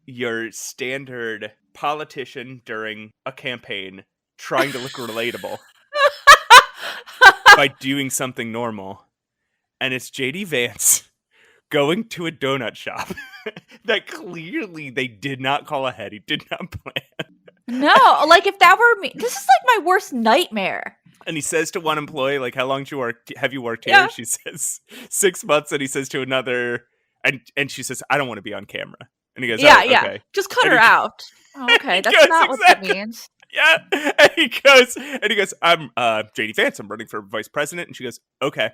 your standard politician during a campaign trying to look relatable by doing something normal. And it's J.D. Vance going to a donut shop that clearly they did not call ahead. He did not plan. No, like if that were me, this is like my worst nightmare. And he says to one employee, like, how long have you worked here? Yeah. She says 6 months. And he says to another, and she says, I don't want to be on camera. And he goes, yeah, oh, yeah, okay. Just cut her out. Oh, okay, that's not what that means. Yeah, and he goes, I'm J.D. Vance. I'm running for vice president. And she goes, okay.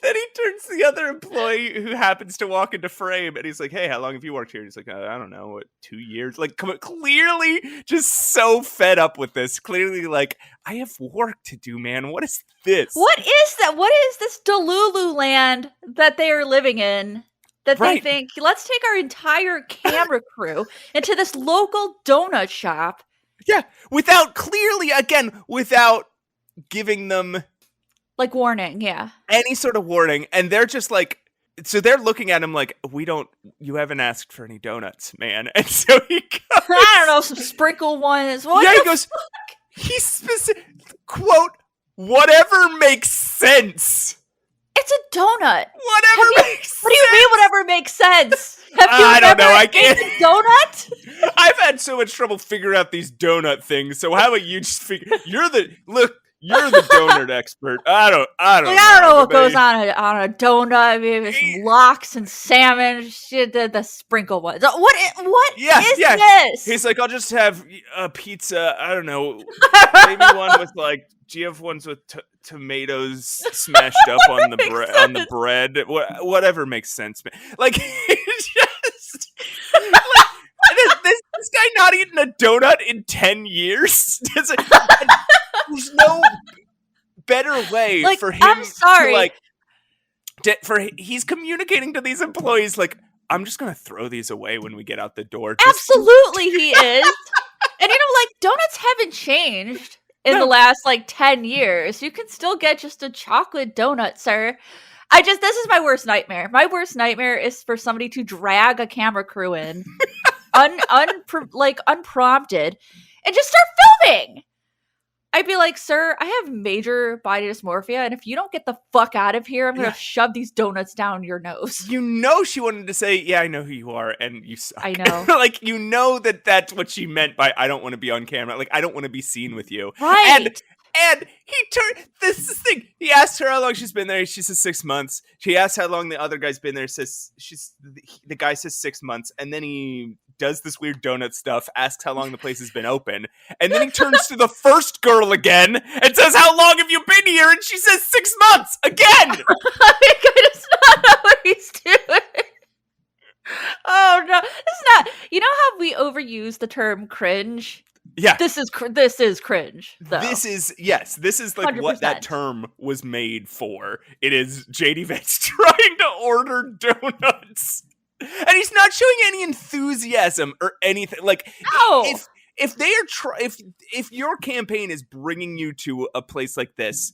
Then he turns to the other employee who happens to walk into frame, and he's like, hey, how long have you worked here? And he's like, I don't know, 2 years? Like, clearly just so fed up with this. Clearly like, I have work to do, man. What is this? What is that? What is this Delulu land that they are living in? That they think, let's take our entire camera crew into this local donut shop. Yeah, without giving them... like warning, yeah. Any sort of warning. And they're just like, so they're looking at him like, you haven't asked for any donuts, man. And so he goes... I don't know, some sprinkle ones. What he goes, he's specific, quote, whatever makes sense. It's a donut. Whatever makes sense. What do you mean whatever makes sense? I don't know. I can't. Donut? I've had so much trouble figuring out these donut things. So how about you just figure? You're the donut expert. I don't know what goes on a donut. Maybe some lox and salmon. Shit, the sprinkle ones. What is this? He's like, I'll just have a pizza. I don't know. Maybe one with like. Do you have ones with tomatoes smashed up on the bread? Whatever makes sense, man. Like, it's just like, this guy not eating a donut in 10 years. There's no better way for him. I'm sorry. He's communicating to these employees like, I'm just gonna throw these away when we get out the door. Absolutely, he is. And like donuts haven't changed in the last 10 years. You can still get just a chocolate donut, sir. This is my worst nightmare. My worst nightmare is for somebody to drag a camera crew in unprompted and just start filming. I'd be like, sir, I have major body dysmorphia, and if you don't get the fuck out of here, I'm going to shove these donuts down your nose. You know she wanted to say, yeah, I know who you are, and you suck. I know. Like, you know that's what she meant by, I don't want to be on camera. Like, I don't want to be seen with you. Right. And he turned, this is the thing, he asked her how long she's been there, she says 6 months. She asked how long the other guy's been there, the guy says 6 months, and then he does this weird donut stuff, asks how long the place has been open, and then he turns to the first girl again and says, how long have you been here? And she says 6 months again. It's not know what he's doing. Oh no, it's not. You know how we overuse the term cringe? Yeah, this is cringe. Though. This is like 100%. What that term was made for. It is J.D. Vance trying to order donuts. And he's not showing any enthusiasm or anything. Like, no. if they are if your campaign is bringing you to a place like this,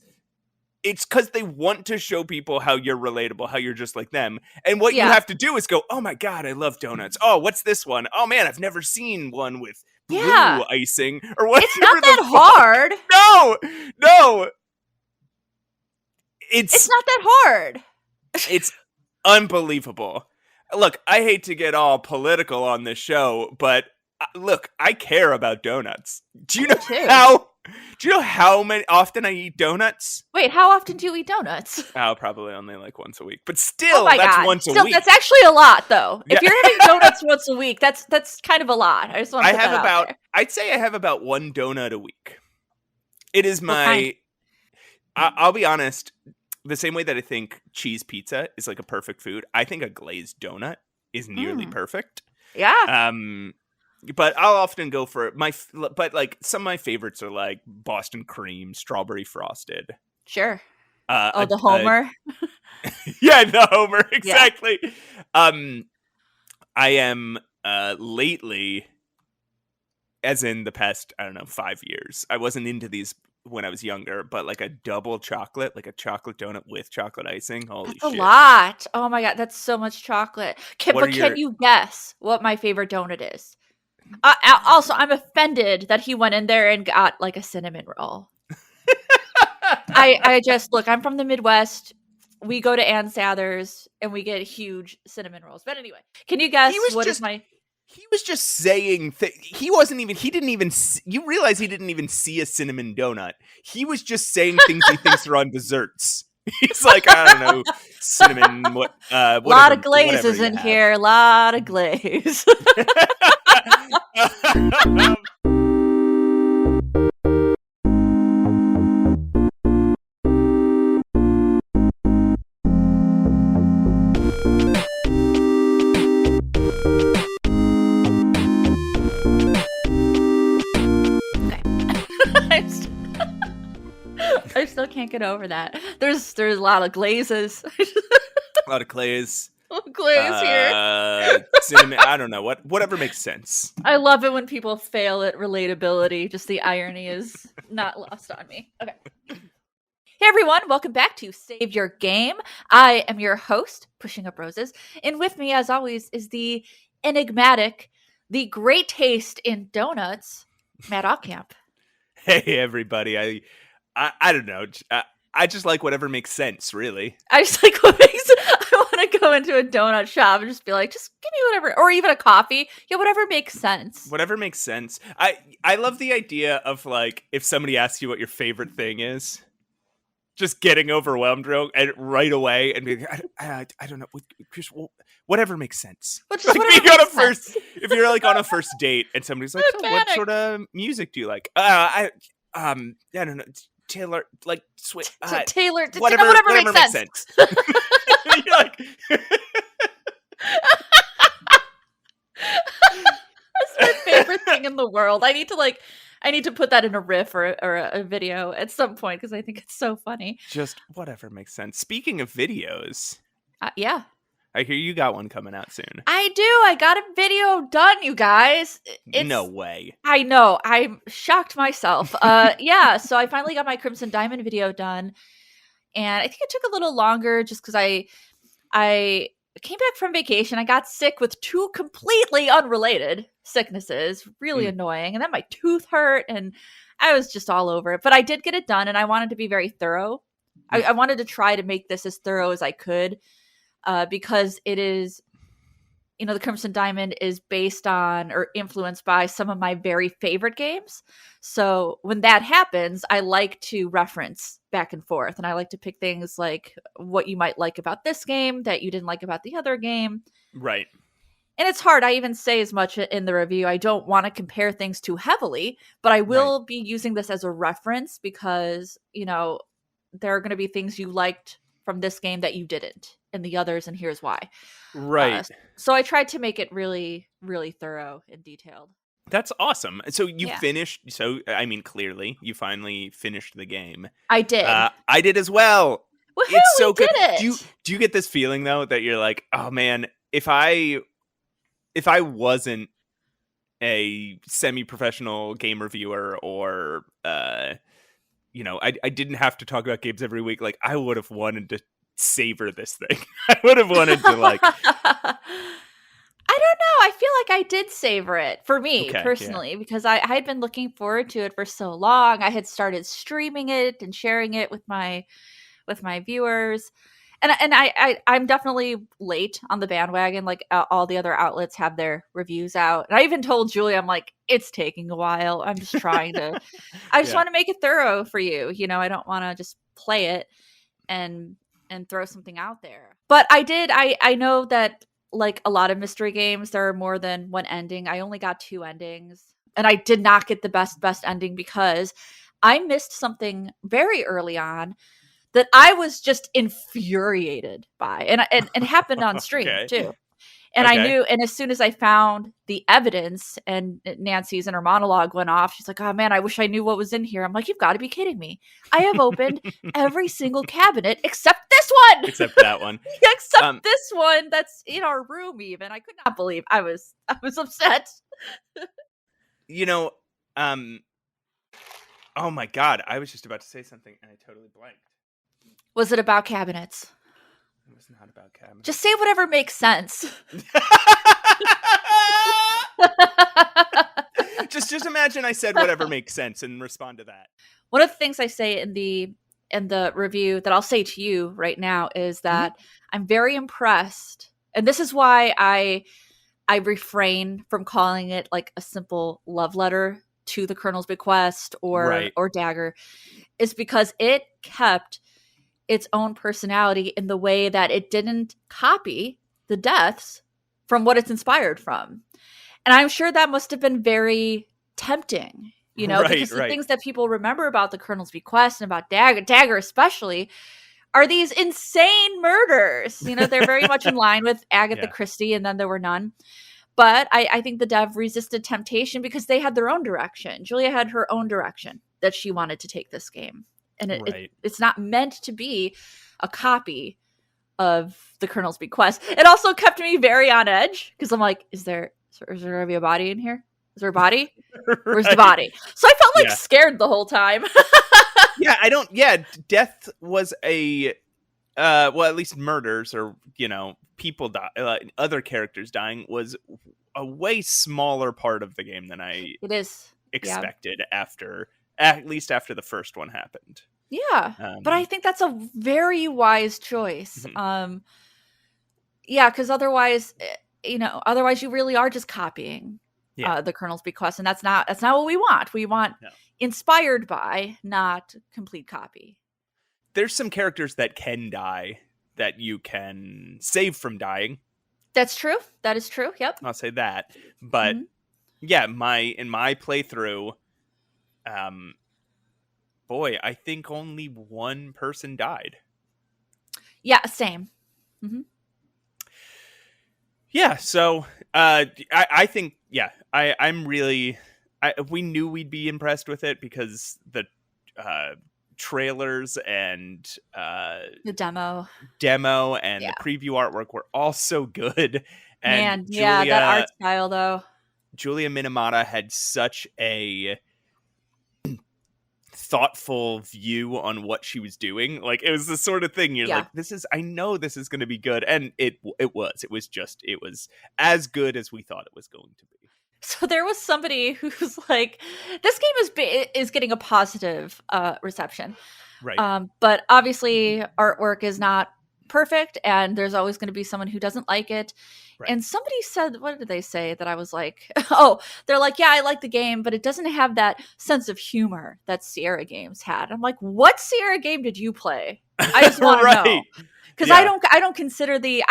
it's because they want to show people how you're relatable, how you're just like them. And what you have to do is go, oh my God, I love donuts. Oh, what's this one? Oh man, I've never seen one with blue icing or whatever. It's not that hard. No. It's not that hard. It's unbelievable. Look, I hate to get all political on this show, but look, I care about donuts. Do you know how often I eat donuts? Wait, how often do you eat donuts? Oh, probably only once a week. But still, that's once a week. That's actually a lot, though. Yeah. If you're having donuts once a week, that's kind of a lot. I just want to put that out there. I'd say I have about one donut a week. It is my... I'll be honest. The same way that I think cheese pizza is like a perfect food, I think a glazed donut is nearly perfect. Yeah. But I'll often go for but like some of my favorites are like Boston cream, strawberry frosted. Sure. The Homer. Yeah, the Homer, exactly. Yeah. I am lately, as in the past, I don't know, 5 years, I wasn't into these when I was younger, but like a double chocolate, like a chocolate donut with chocolate icing. Holy That's a shit. lot. Oh my god, that's so much chocolate. Can you guess what my favorite donut is? Also, I'm offended that he went in there and got like a cinnamon roll. I just look. I'm from the Midwest. We go to Ann Sather's and we get huge cinnamon rolls. But anyway, can you guess what is my? He was just saying he wasn't even. He didn't even. You realize he didn't even see a cinnamon donut. He was just saying things he thinks are on desserts. He's like, I don't know, cinnamon. What? A lot of glazes in here. A lot of glaze. I still can't get over that. There's a lot of glazes. A lot of glaze. Glaze here. Cinnamon. I don't know whatever makes sense. I love it when people fail at relatability. Just the irony is not lost on me. Okay. Hey everyone, welcome back to Save Your Game. I am your host, Pushing Up Roses, and with me, as always, is the enigmatic, the great taste in donuts, Matt Aukamp. Hey everybody, I don't know. I just like whatever makes sense, really. I just like what makes. I want to go into a donut shop and just be like, just give me whatever, or even a coffee. Yeah, whatever makes sense. Whatever makes sense. I love the idea of like if somebody asks you what your favorite thing is, just getting overwhelmed right away and being, I don't know, Chris, whatever makes sense. Like if you're like on a first date and somebody's like, oh, what sort of music do you like? I don't know. Taylor, like Taylor, whatever makes sense. You're like, that's my favorite thing in the world. I need to put that in a riff or a video at some point because I think it's so funny. Just whatever makes sense. Speaking of videos, yeah. I hear you got one coming out soon. I do. I got a video done, you guys. No way. I know. I'm shocked myself. Yeah. So I finally got my Crimson Diamond video done, and I think it took a little longer just because I came back from vacation. I got sick with two completely unrelated sicknesses. Really annoying. And then my tooth hurt, and I was just all over it. But I did get it done, and I wanted to be very thorough. I wanted to try to make this as thorough as I could. Because it is, the Crimson Diamond is based on or influenced by some of my very favorite games. So when that happens, I like to reference back and forth. And I like to pick things like what you might like about this game that you didn't like about the other game. Right. And it's hard. I even say as much in the review. I don't want to compare things too heavily, but I will be using this as a reference because, there are going to be things you liked from this game that you didn't in the others, and here's why. Right. So I tried to make it really, really thorough and detailed. That's awesome. So you finished. So, I mean, clearly you finally finished the game. I did. I did as well. Woohoo, it's so good. It. Do you get this feeling though that you're like, oh man, if I wasn't a semi-professional game reviewer or I didn't have to talk about games every week, like I would have wanted to savor this thing. I would have wanted to like I don't know. I feel like I did savor it for me personally because I had been looking forward to it for so long. I had started streaming it and sharing it with my viewers. And I'm definitely late on the bandwagon. Like all the other outlets have their reviews out. And I even told Julie, I'm like, it's taking a while. I'm just trying to, I just want to make it thorough for you. I don't want to just play it and throw something out there. But I know that like a lot of mystery games, there are more than one ending. I only got 2 endings. And I did not get the best ending because I missed something very early on that I was just infuriated by. And it happened on stream too. And I knew, and as soon as I found the evidence and Nancy's inner monologue went off, she's like, oh man, I wish I knew what was in here. I'm like, you've got to be kidding me. I have opened every single cabinet except this one. Except that one. Except this one that's in our room even. I could not believe I was Oh my god, I was just about to say something and I totally blanked. Was it about cabinets? It was not about cabinets. Just say whatever makes sense. just imagine I said whatever makes sense and respond to that. One of the things I say in the review that I'll say to you right now is that I'm very impressed, and this is why I refrain from calling it like a simple love letter to the Colonel's Bequest or Dagger, is because it kept its own personality in the way that it didn't copy the deaths from what it's inspired from. And I'm sure that must have been very tempting, you know, because the things that people remember about the Colonel's Bequest and about Dagger especially are these insane murders. You know, they're very much in line with Agatha Christie, and then there were none. But I think the dev resisted temptation because they had their own direction. Julia had her own direction that she wanted to take this game. And it's not meant to be a copy of the Colonel's Bequest. It also kept me very on edge because I'm like, is there going to be a body in here? Is there a body? Where's the body? So I felt like scared the whole time. Death was at least murders or, you know, people other characters dying was a way smaller part of the game than I expected at least after the first one happened. Yeah. But I think that's a very wise choice. Because otherwise you really are just copying the Colonel's Bequest, and that's not what we want. We want inspired by, not complete copy. There's some characters that can die that you can save from dying. That's true. That is true. Yep. I'll say that. But in my playthrough, I think only one person died. Yeah, same. Mm-hmm. Yeah, so I think I'm really we knew we'd be impressed with it because the trailers and the demo and the preview artwork were all so good. And that art style though. Julia Minamata had such a thoughtful view on what she was doing. Like, it was the sort of thing you're like, I know this is going to be good. And it was as good as we thought it was going to be. So there was somebody who's like, this game is getting a positive reception. Right. But obviously artwork is not perfect, and there's always going to be someone who doesn't like it. Right. And somebody said, what did they say that I was like, they're like, yeah, I like the game, but it doesn't have that sense of humor that Sierra Games had. I'm like, what Sierra game did you play? I just want to know. Because I consider the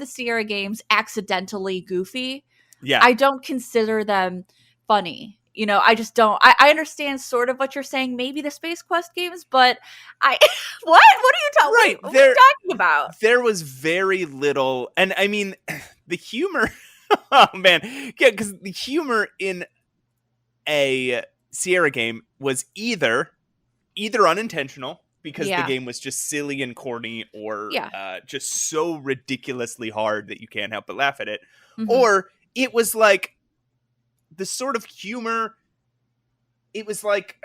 Sierra Games accidentally goofy. Yeah. I don't consider them funny. You know, I just don't. I understand sort of what you're saying. Maybe the Space Quest games, but what? What are you talking about? There was very little, and I mean, the humor. Oh man, yeah, because the humor in a Sierra game was either unintentional because the game was just silly and corny, or just so ridiculously hard that you can't help but laugh at it, or it was like the sort of humor, it was like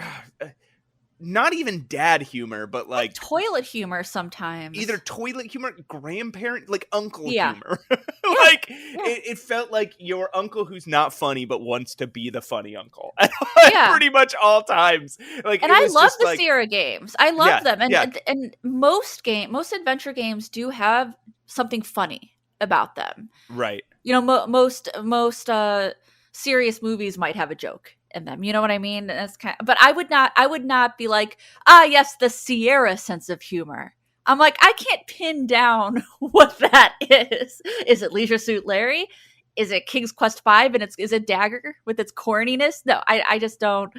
not even dad humor, but like toilet humor sometimes. Either toilet humor, grandparent, like uncle humor. Like it felt like your uncle who's not funny but wants to be the funny uncle. Pretty much all times. Like, and I love the Sierra games. I love them. And most adventure games do have something funny about them. Right. You know, most serious movies might have a joke in them. You know what I mean? That's but I would not be like, yes, the Sierra sense of humor. I'm like, I can't pin down what that is. Is it Leisure Suit Larry? Is it King's Quest V and is it Dagger with its corniness? No, I just don't.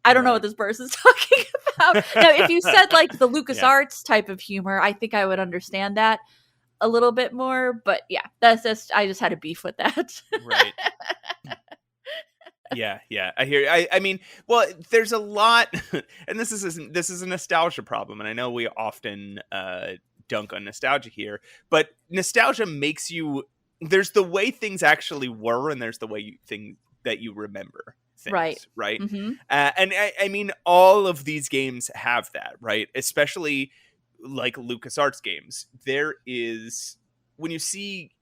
I don't know what this person's talking about. Now, if you said like the LucasArts type of humor, I think I would understand that a little bit more. But yeah, that's just, I just had a beef with that. Right. Yeah, I hear you. I mean, well, there's a lot, and this is a nostalgia problem, and I know we often dunk on nostalgia here, but nostalgia makes you. There's the way things actually were, and there's the way things that you remember. things, right? Mm-hmm. And I mean, all of these games have that, right? Especially like LucasArts games. There is, when you see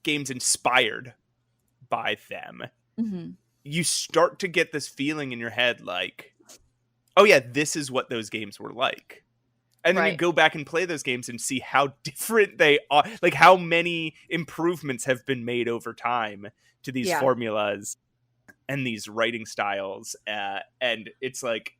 games inspired by them, Mm-hmm. you start to get this feeling in your head like, oh yeah, this is what those games were like. And then you go back and play those games and see how different they are, like how many improvements have been made over time to these formulas and these writing styles. And it's like,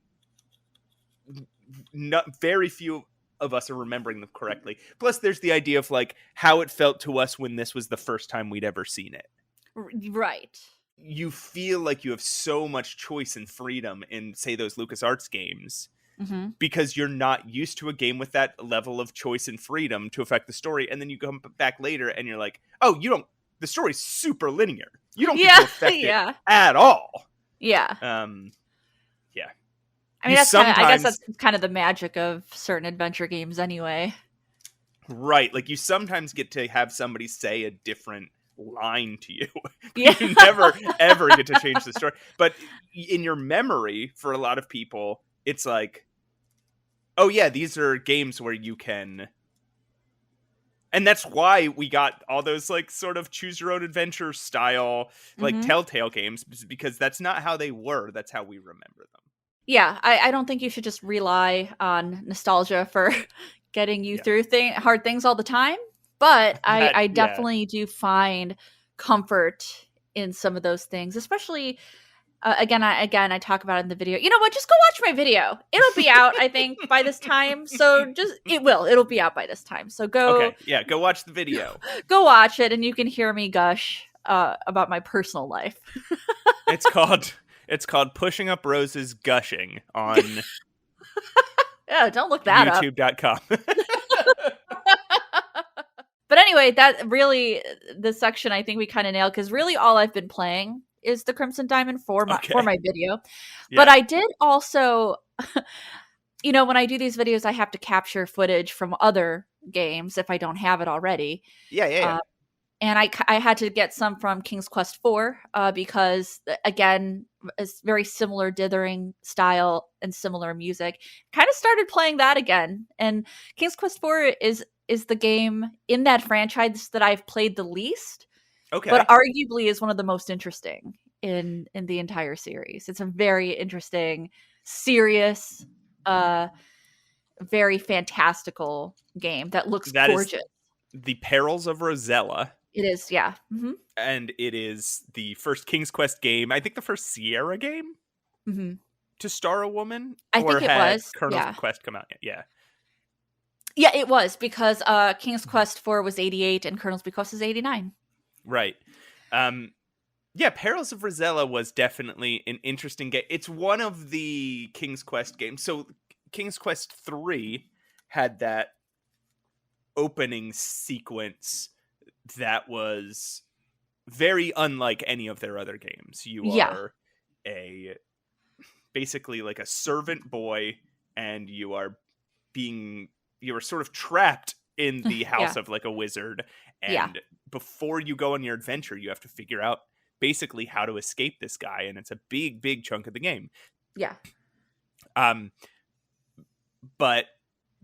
not very few of us are remembering them correctly. Plus there's the idea of like how it felt to us when this was the first time we'd ever seen it. Right. You feel like you have so much choice and freedom in, say, those LucasArts games, because you're not used to a game with that level of choice and freedom to affect the story. And then you come back later and you're like, oh, the story's super linear. You don't get to affect it at all. Yeah. Yeah. I mean, I guess that's kind of the magic of certain adventure games anyway. Right. Like you sometimes get to have somebody say a different line to you. Yeah. You never ever get to change the story. But in your memory, for a lot of people, it's like, oh yeah, these are games where you can. And that's why we got all those like sort of choose your own adventure style like Telltale games, because that's not how they were. That's how we remember them. Yeah, I don't think you should just rely on nostalgia for getting you through hard things all the time. But I definitely do find comfort in some of those things, especially again, I talk about it in the video. You know what? Just go watch my video. It'll be out, I think, by this time. So it'll be out by this time. So go watch the video. Go watch it, and you can hear me gush about my personal life. It's called Pushing Up Roses Gushing on yeah, don't look that YouTube.com. But anyway, that really, this section I think we kind of nailed, because really all I've been playing is the Crimson Diamond for my video. Yeah. But I did also, when I do these videos, I have to capture footage from other games if I don't have it already. Yeah. And I had to get some from King's Quest IV because, again, it's very similar dithering style and similar music. Kind of started playing that again. And King's Quest IV is the game in that franchise that I've played the least. Okay. But arguably is one of the most interesting in the entire series. It's a very interesting, serious, very fantastical game that looks gorgeous. The Perils of Rosella. It is, yeah. Mm-hmm. And it is the first King's Quest game. I think the first Sierra game to star a woman. I think it was. Colonel's Quest come out? Yeah. Yeah, it was, because King's Quest 4 was 88 and Colonel's Bequest is 89. Right. Yeah, Perils of Rosella was definitely an interesting game. It's one of the King's Quest games. So King's Quest 3 had that opening sequence that was very unlike any of their other games. You are basically like a servant boy, and you are sort of trapped in the house of like a wizard. And before you go on your adventure, you have to figure out basically how to escape this guy. And it's a big, big chunk of the game. Yeah. But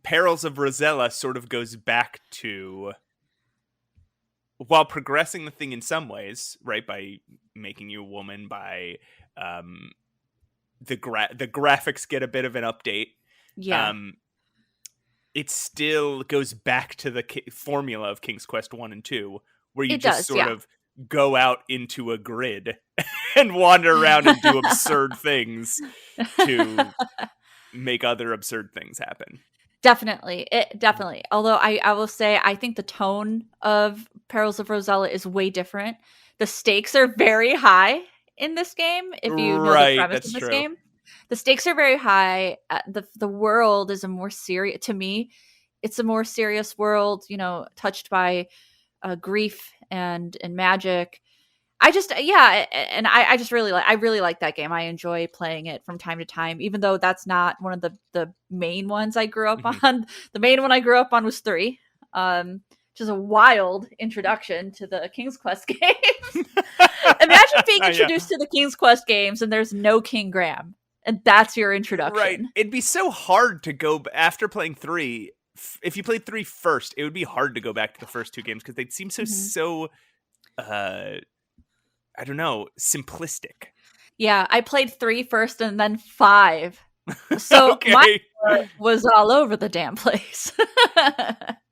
Perils of Rosella sort of goes back to, while progressing the thing in some ways, right, by making you a woman, by the graphics get a bit of an update. Yeah. It still goes back to the formula of King's Quest 1 and 2, where you sort of go out into a grid and wander around and do absurd things to make other absurd things happen. Definitely. Although I will say, I think the tone of Perils of Rosella is way different. The stakes are very high in this game, if you know the premise of this game. The stakes are very high. The world is a more serious, to me, it's a more serious world, touched by grief and magic. I really like that game. I enjoy playing it from time to time, even though that's not one of the main ones I grew up on. The main one I grew up on was 3. which is a wild introduction to the King's Quest games. Imagine being introduced to the King's Quest games and there's no King Graham, and that's your introduction. Right. It'd be so hard to go after playing 3. If you played 3 first, it would be hard to go back to the first 2 games because they'd seem so I don't know, simplistic. Yeah, I played 3 first and then 5. So my heart was all over the damn place.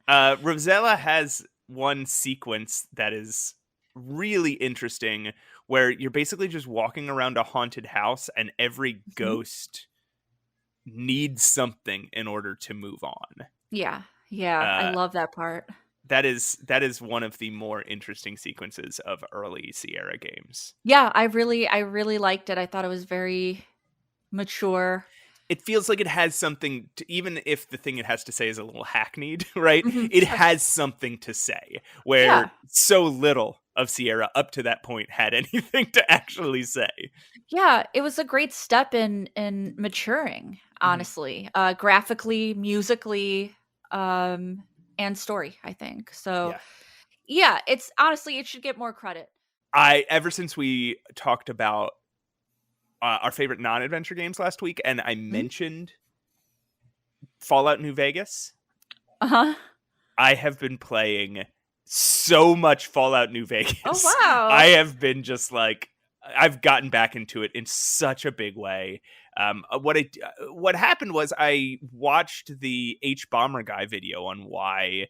Rosella has one sequence that is really interesting where you're basically just walking around a haunted house and every ghost needs something in order to move on. Yeah. I love that part. That is one of the more interesting sequences of early Sierra games. Yeah, I really liked it. I thought it was very mature. It feels like it has something to, even if the thing it has to say is a little hackneyed, right? It has something to say where so little of Sierra up to that point had anything to actually say. Yeah, it was a great step in maturing, honestly. Graphically, musically, and story, I think. So yeah, it's honestly, it should get more credit. Ever since we talked about our favorite non-adventure games last week, and I mentioned Fallout New Vegas. I have been playing so much Fallout New Vegas. Oh, wow. I have been just like, I've gotten back into it in such a big way. What happened was I watched the H Bomber Guy video on why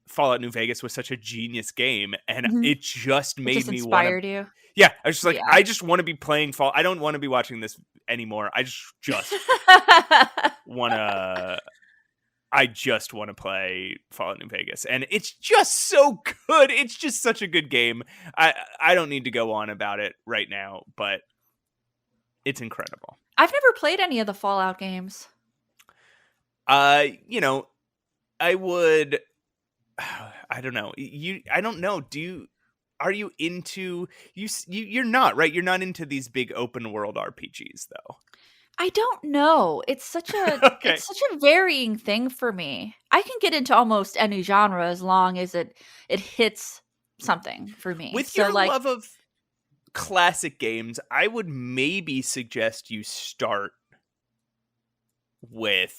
Fallout New Vegas was such a genius game, and it just made me inspired you. Yeah, I was just like, I just want to be playing Fall. I don't want to be watching this anymore. I just want to. I just want to play Fallout New Vegas, and it's just so good. It's just such a good game. I don't need to go on about it right now, but it's incredible. I've never played any of the Fallout games. I would. I don't know. I don't know. Are you into you're not, right? You're not into these big open world RPGs though. I don't know. It's such a it's such a varying thing for me. I can get into almost any genre as long as it hits something for me. With your love of classic games, I would maybe suggest you start with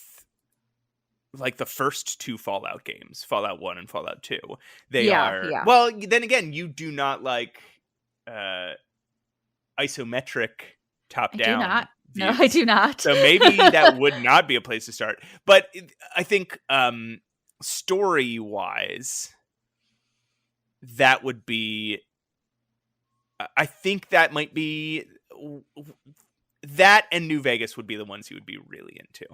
like the first 2 Fallout games, Fallout 1 and Fallout 2. They are well, then again, you do not like isometric top down. I do not. Views. No, I do not. So maybe that would not be a place to start. But I think story wise, that would be I think that might be that, and New Vegas would be the ones you would be really into.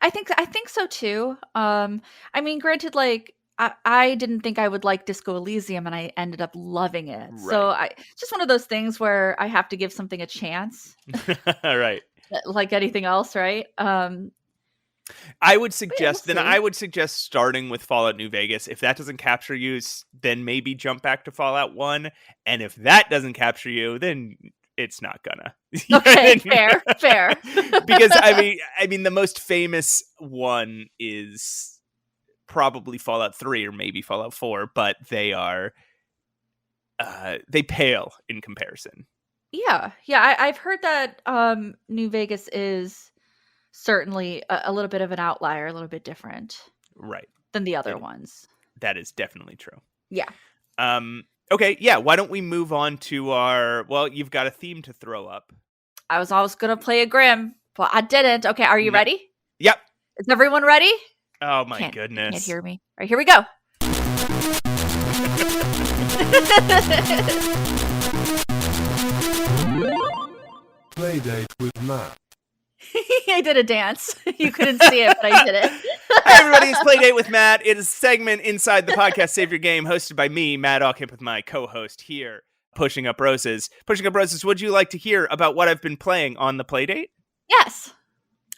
I think so too. I mean, granted, like I didn't think I would like Disco Elysium, and I ended up loving it. Right. So it's just one of those things where I have to give something a chance. Right. Like anything else, right? I would suggest I would suggest starting with Fallout New Vegas. If that doesn't capture you, then maybe jump back to Fallout 1. And if that doesn't capture you, then it's not gonna. Okay, fair. Because I mean, the most famous one is probably Fallout 3 or maybe Fallout 4, but they are they pale in comparison. Yeah. I've heard that New Vegas is certainly a little bit of an outlier, a little bit different, right, than the other ones. That is definitely true. Yeah. Okay, yeah, why don't we move on to our, well, you've got a theme to throw up. I was always going to play a Grim, but I didn't. Okay, are you ready? Yep. Is everyone ready? Oh my goodness. Can't hear me. All right, here we go. PlayDate with Matt. I did a dance. You couldn't see it, but I did it. Hi, everybody. It's PlayDate with Matt. It is a segment inside the podcast Save Your Game, hosted by me, Matt Aukamp, with my co-host here, Pushing Up Roses. Pushing Up Roses, would you like to hear about what I've been playing on the PlayDate? Yes.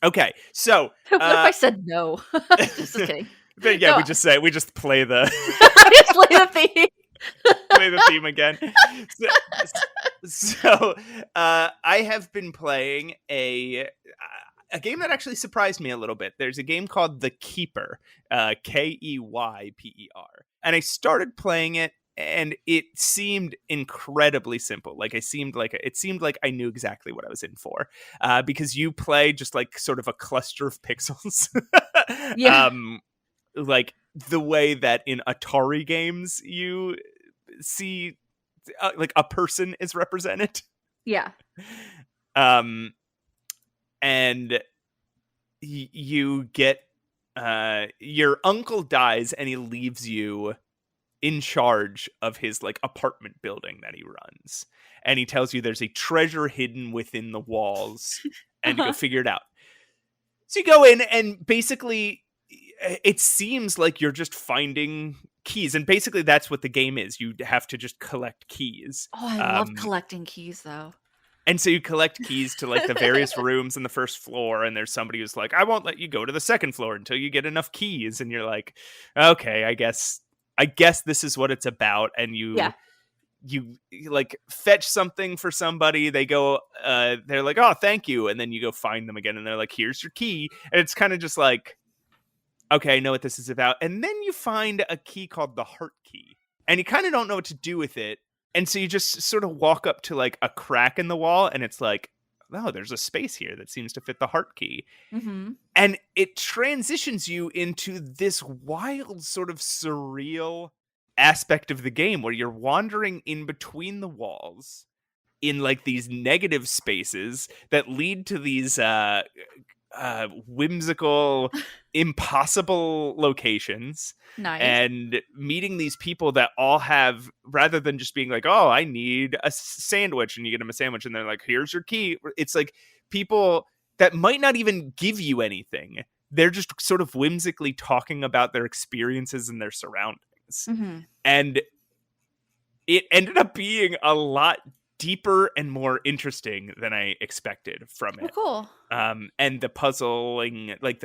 Okay, so... what if I said no? Just kidding. But yeah, no. we just play the... just play the theme. Play the theme again. So I have been playing a game that actually surprised me a little bit. There's a game called The Keyper, Keyper, and I started playing it, and it seemed incredibly simple. Like it seemed like I knew exactly what I was in for, because you play just like sort of a cluster of pixels, Yeah. like the way that in Atari games you see like a person is represented. Yeah. And you get your uncle dies and he leaves you in charge of his like apartment building that he runs, and he tells you there's a treasure hidden within the walls and to go figure it out. So you go in, and basically it seems like you're just finding keys, and basically that's what the game is. You have to just collect keys. Oh, I love collecting keys, though. And so you collect keys to like the various rooms in the first floor, and there's somebody who's like, I won't let you go to the second floor until you get enough keys. And you're like, okay, I guess this is what it's about. And you like fetch something for somebody. They go, they're like, oh, thank you. And then you go find them again, and they're like, here's your key. And it's kind of just like, okay, I know what this is about. And then you find a key called the heart key, and you kind of don't know what to do with it. And so you just sort of walk up to like a crack in the wall, and it's like, oh, there's a space here that seems to fit the heart key. Mm-hmm. And it transitions you into this wild sort of surreal aspect of the game where you're wandering in between the walls in like these negative spaces that lead to these whimsical, impossible locations. Nice. And meeting these people that all have, rather than just being like, oh, I need a sandwich, and you get them a sandwich and they're like, here's your key. It's like people that might not even give you anything. They're just sort of whimsically talking about their experiences and their surroundings. Mm-hmm. And it ended up being a lot deeper and more interesting than I expected from it. Oh, cool. And the puzzling, like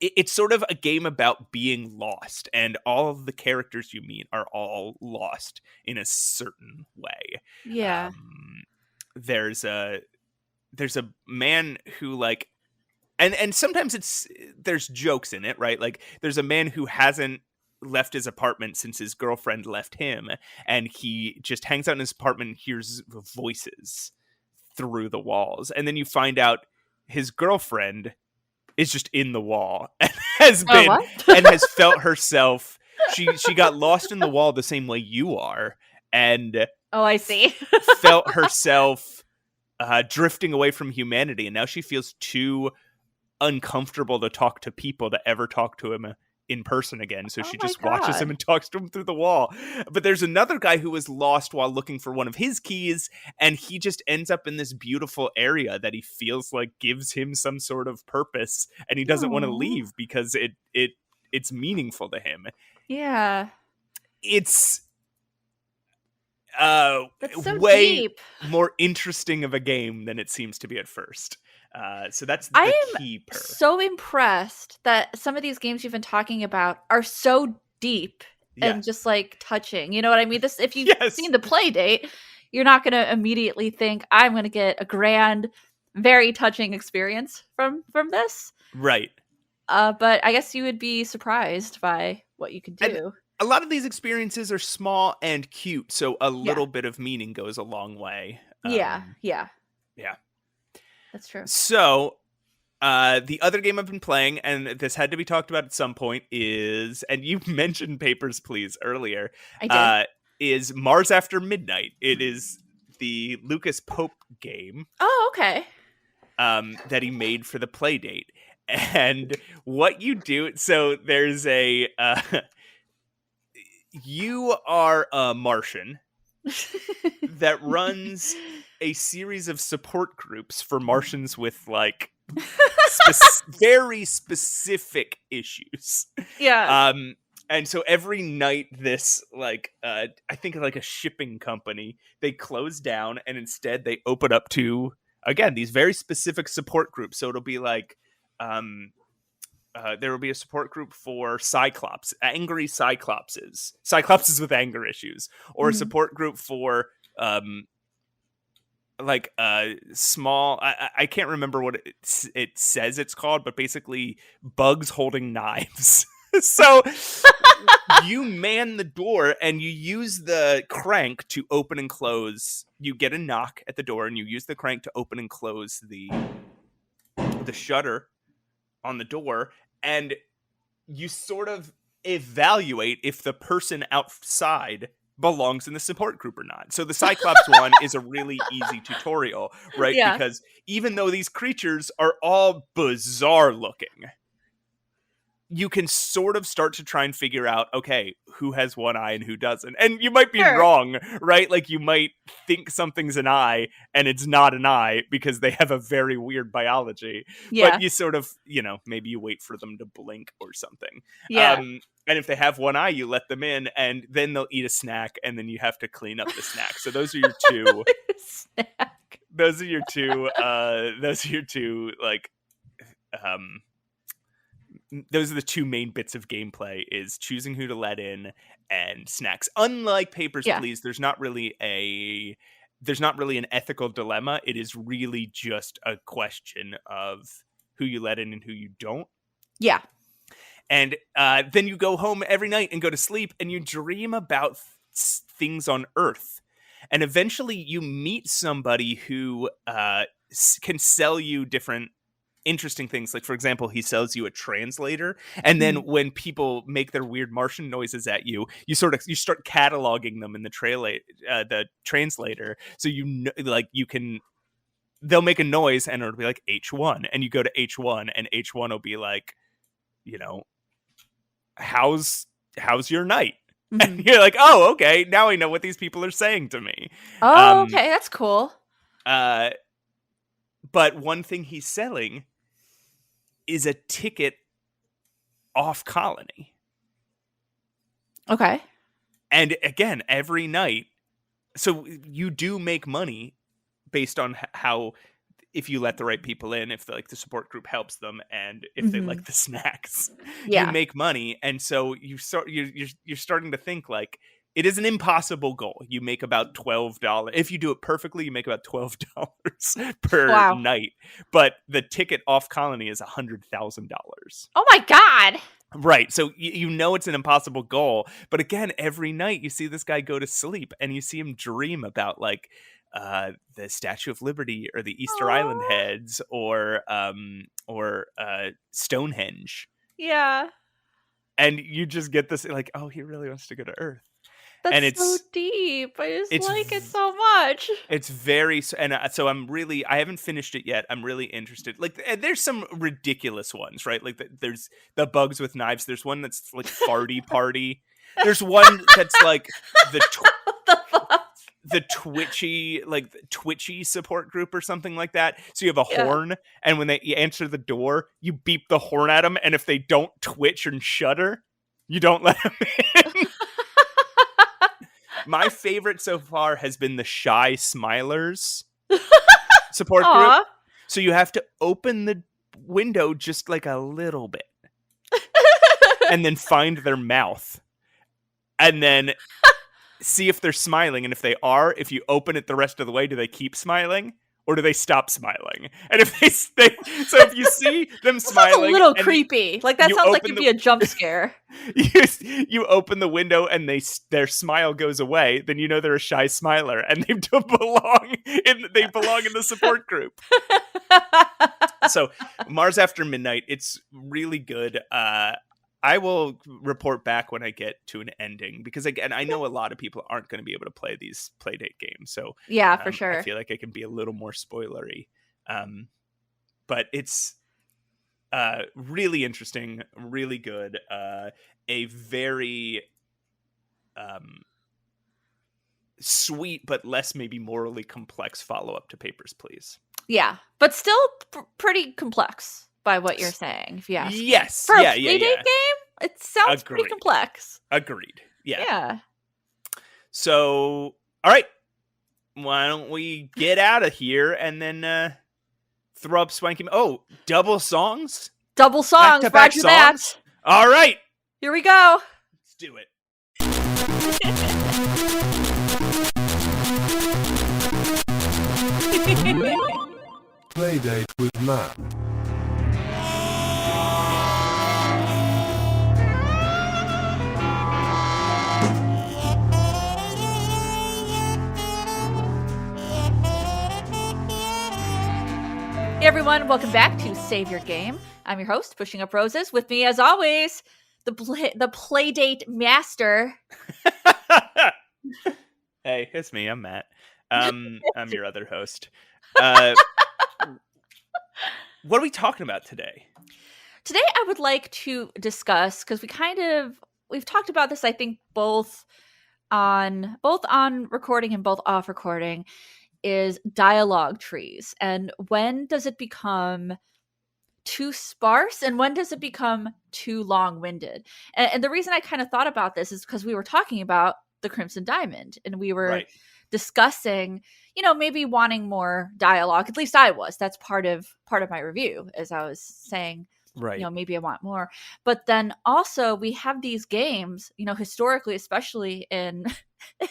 it's sort of a game about being lost, and all of the characters you meet are all lost in a certain way. Yeah. There's a man who like, and sometimes there's jokes in it, right? Like there's a man who hasn't left his apartment since his girlfriend left him, and he just hangs out in his apartment and hears voices through the walls. And then you find out his girlfriend is just in the wall and has been and has felt herself. She got lost in the wall the same way you are, and I see. felt herself drifting away from humanity, and now she feels too uncomfortable to talk to people to ever talk to him in person again. So she just watches him and talks to him through the wall. But there's another guy who was lost while looking for one of his keys, and he just ends up in this beautiful area that he feels like gives him some sort of purpose, and he doesn't want to leave because it's meaningful to him. Yeah. It's that's so way deep. More interesting of a game than it seems to be at first. So that's I the am Keyper. So impressed that some of these games you've been talking about are so deep and just like touching. You know what I mean? This, if you've seen the PlayDate, you're not going to immediately think I'm going to get a grand, very touching experience from this. Right. But I guess you would be surprised by what you could do. And a lot of these experiences are small and cute, so a little bit of meaning goes a long way. Yeah. That's true. So, the other game I've been playing, and this had to be talked about at some point, is, and you mentioned Papers, Please earlier, I did. Is Mars After Midnight. It is the Lucas Pope game. Oh, okay. That he made for the PlayDate. And what you do, so there's you are a Martian that runs a series of support groups for Martians with like very specific issues. Yeah. And so every night this like I think like a shipping company, they close down and instead they open up to, again, these very specific support groups. So it'll be like there will be a support group for Cyclops, angry Cyclopses with anger issues, or a support group for like a small, I can't remember what it says it's called, but basically bugs holding knives. So you man the door and you use the crank to open and close. You get a knock at the door and you use the crank to open and close the shutter on the door, and you sort of evaluate if the person outside belongs in the support group or not. So the Cyclops one is a really easy tutorial, right? Yeah. Because even though these creatures are all bizarre looking, you can sort of start to try and figure out, okay, who has one eye and who doesn't. And you might be wrong, right? Like you might think something's an eye and it's not an eye because they have a very weird biology. Yeah. But you sort of, maybe you wait for them to blink or something. Yeah. And if they have one eye, you let them in, and then they'll eat a snack, and then you have to clean up the snack. So those are your two. Snack. Those are your two. Like, those are the two main bits of gameplay: is choosing who to let in and snacks. Unlike Papers, Please, there's not really an ethical dilemma. It is really just a question of who you let in and who you don't. Yeah. And then you go home every night and go to sleep and you dream about things on Earth. And eventually you meet somebody who can sell you different interesting things. Like, for example, he sells you a translator. And then when people make their weird Martian noises at you, you start cataloging them in the translator. So they'll make a noise and it'll be like H1. And you go to H1 and H1 will be like, how's your night? Mm-hmm. And you're like, oh, okay, now I know what these people are saying to me. Oh, okay, that's cool. But one thing he's selling is a ticket off colony. Okay. And again, every night, so you do make money based on how, if you let the right people in, if the support group helps them, and if they like the snacks, you make money. And so you're starting to think like it is an impossible goal. You make about $12 if you do it perfectly. You make about $12 per night, but the ticket off colony is $100,000. Oh my god! Right, so it's an impossible goal, but again, every night you see this guy go to sleep, and you see him dream about like the Statue of Liberty or the Easter Island heads or Stonehenge. Yeah. And you just get this like, oh, he really wants to go to Earth. That's and it's so deep. I just like it so much. It's very, and so I haven't finished it yet. I'm really interested. Like, there's some ridiculous ones, right? Like there's the bugs with knives. There's one that's like Farty Party. There's one that's like the twitchy support group or something like that. So you have a horn, and when you answer the door, you beep the horn at them, and if they don't twitch and shudder, you don't let them in. My favorite so far has been the Shy Smilers support group. So you have to open the window just like a little bit and then find their mouth and then see if they're smiling. And if they are, if you open it the rest of the way, do they keep smiling? Or do they stop smiling? And if so if you see them smiling, sounds a little creepy. Like that sounds like it'd be a jump scare. You open the window and their smile goes away, then you know they're a shy smiler and they belong in the support group. So Mars After Midnight, it's really good. I will report back when I get to an ending, because again, I know a lot of people aren't going to be able to play these Playdate games. So yeah, for sure. I feel like I can be a little more spoilery. But it's really interesting, really good. A very sweet, but less maybe morally complex follow-up to Papers, Please. Yeah, but still pretty complex. By what you're saying, if you ask me. Yes. For a Playdate game, it sounds pretty complex. Agreed. Yeah. So, all right. Why don't we get out of here and then throw up Swanky... Oh, double songs? Double songs. Back-to-back Roger that. songs? All right. Here we go. Let's do it. Playdate with Matt. Hey everyone, welcome back to Save Your Game. I'm your host, Pushing Up Roses. With me, as always, the Playdate master. Hey, it's me. I'm Matt. I'm your other host. What are we talking about today? Today, I would like to discuss, because we've talked about this, I think, both on recording and both off recording, is dialogue trees. And when does it become too sparse and when does it become too long-winded? And the reason I kind of thought about this is because we were talking about the Crimson Diamond and we were discussing, maybe wanting more dialogue. At least I was. That's part of my review, as I was saying, maybe I want more. But then also we have these games, historically, especially in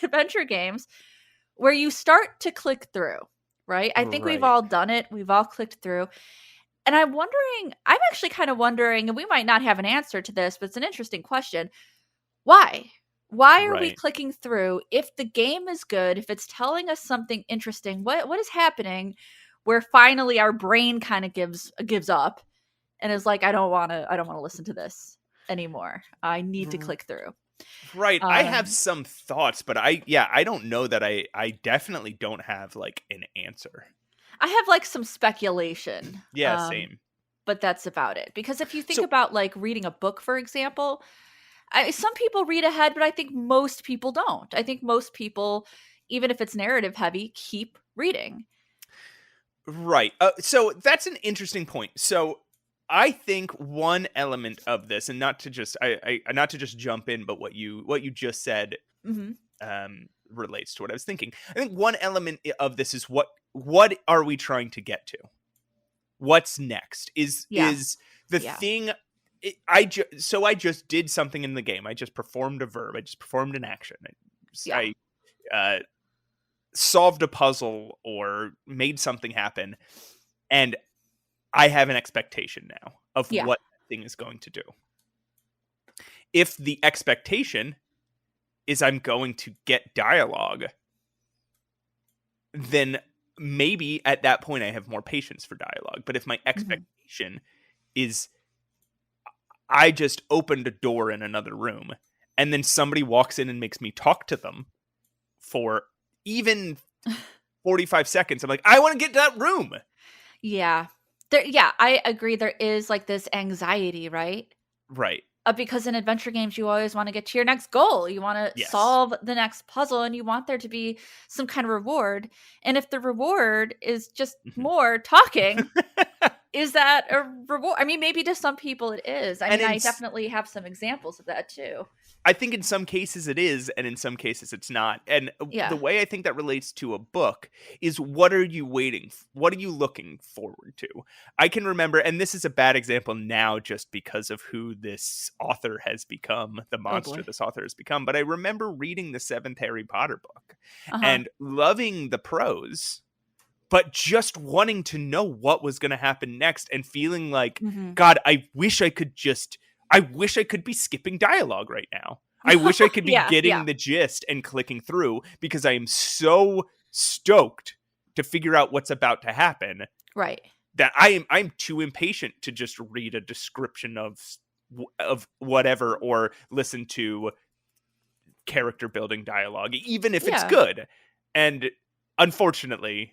adventure games, where you start to click through, right? I think we've all done it. We've all clicked through. And I'm actually kind of wondering, and we might not have an answer to this, but it's an interesting question. Why? Why are we clicking through if the game is good, if it's telling us something interesting? What is happening where finally our brain kind of gives up and is like, I don't want to listen to this anymore. I need to click through. Right. I have some thoughts, but I don't know that I definitely don't have like an answer. I have like some speculation. Yeah, same. But that's about it. Because if you think about like reading a book, for example, some people read ahead, but I think most people don't. I think most people, even if it's narrative heavy, keep reading. Right. So that's an interesting point. So I think one element of this, and not to just jump in, but what you just said relates to what I was thinking. I think one element of this is what are we trying to get to? What's next? Is the thing? I just did something in the game. I just performed a verb. I just performed an action. I solved a puzzle or made something happen, and I have an expectation now of what that thing is going to do. If the expectation is I'm going to get dialogue, then maybe at that point I have more patience for dialogue. But if my expectation is I just opened a door in another room and then somebody walks in and makes me talk to them for even 45 seconds, I'm like, I want to get to that room. Yeah. I agree. There is like this anxiety, right? Right. Because in adventure games, you always want to get to your next goal. You want to solve the next puzzle and you want there to be some kind of reward. And if the reward is just more talking, is that a reward? I mean, maybe to some people it is. I definitely have some examples of that too. I think in some cases it is, and in some cases it's not. And the way I think that relates to a book is, what are you waiting? What are you looking forward to? I can remember, and this is a bad example now just because of who this author has become, the monster this author has become. But I remember reading the 7th Harry Potter book and loving the prose, but just wanting to know what was going to happen next and feeling like, God, I wish I could be skipping dialogue right now. I wish I could be getting the gist and clicking through, because I am so stoked to figure out what's about to happen. Right. That I'm too impatient to just read a description of whatever or listen to character building dialogue, even if it's good. And unfortunately,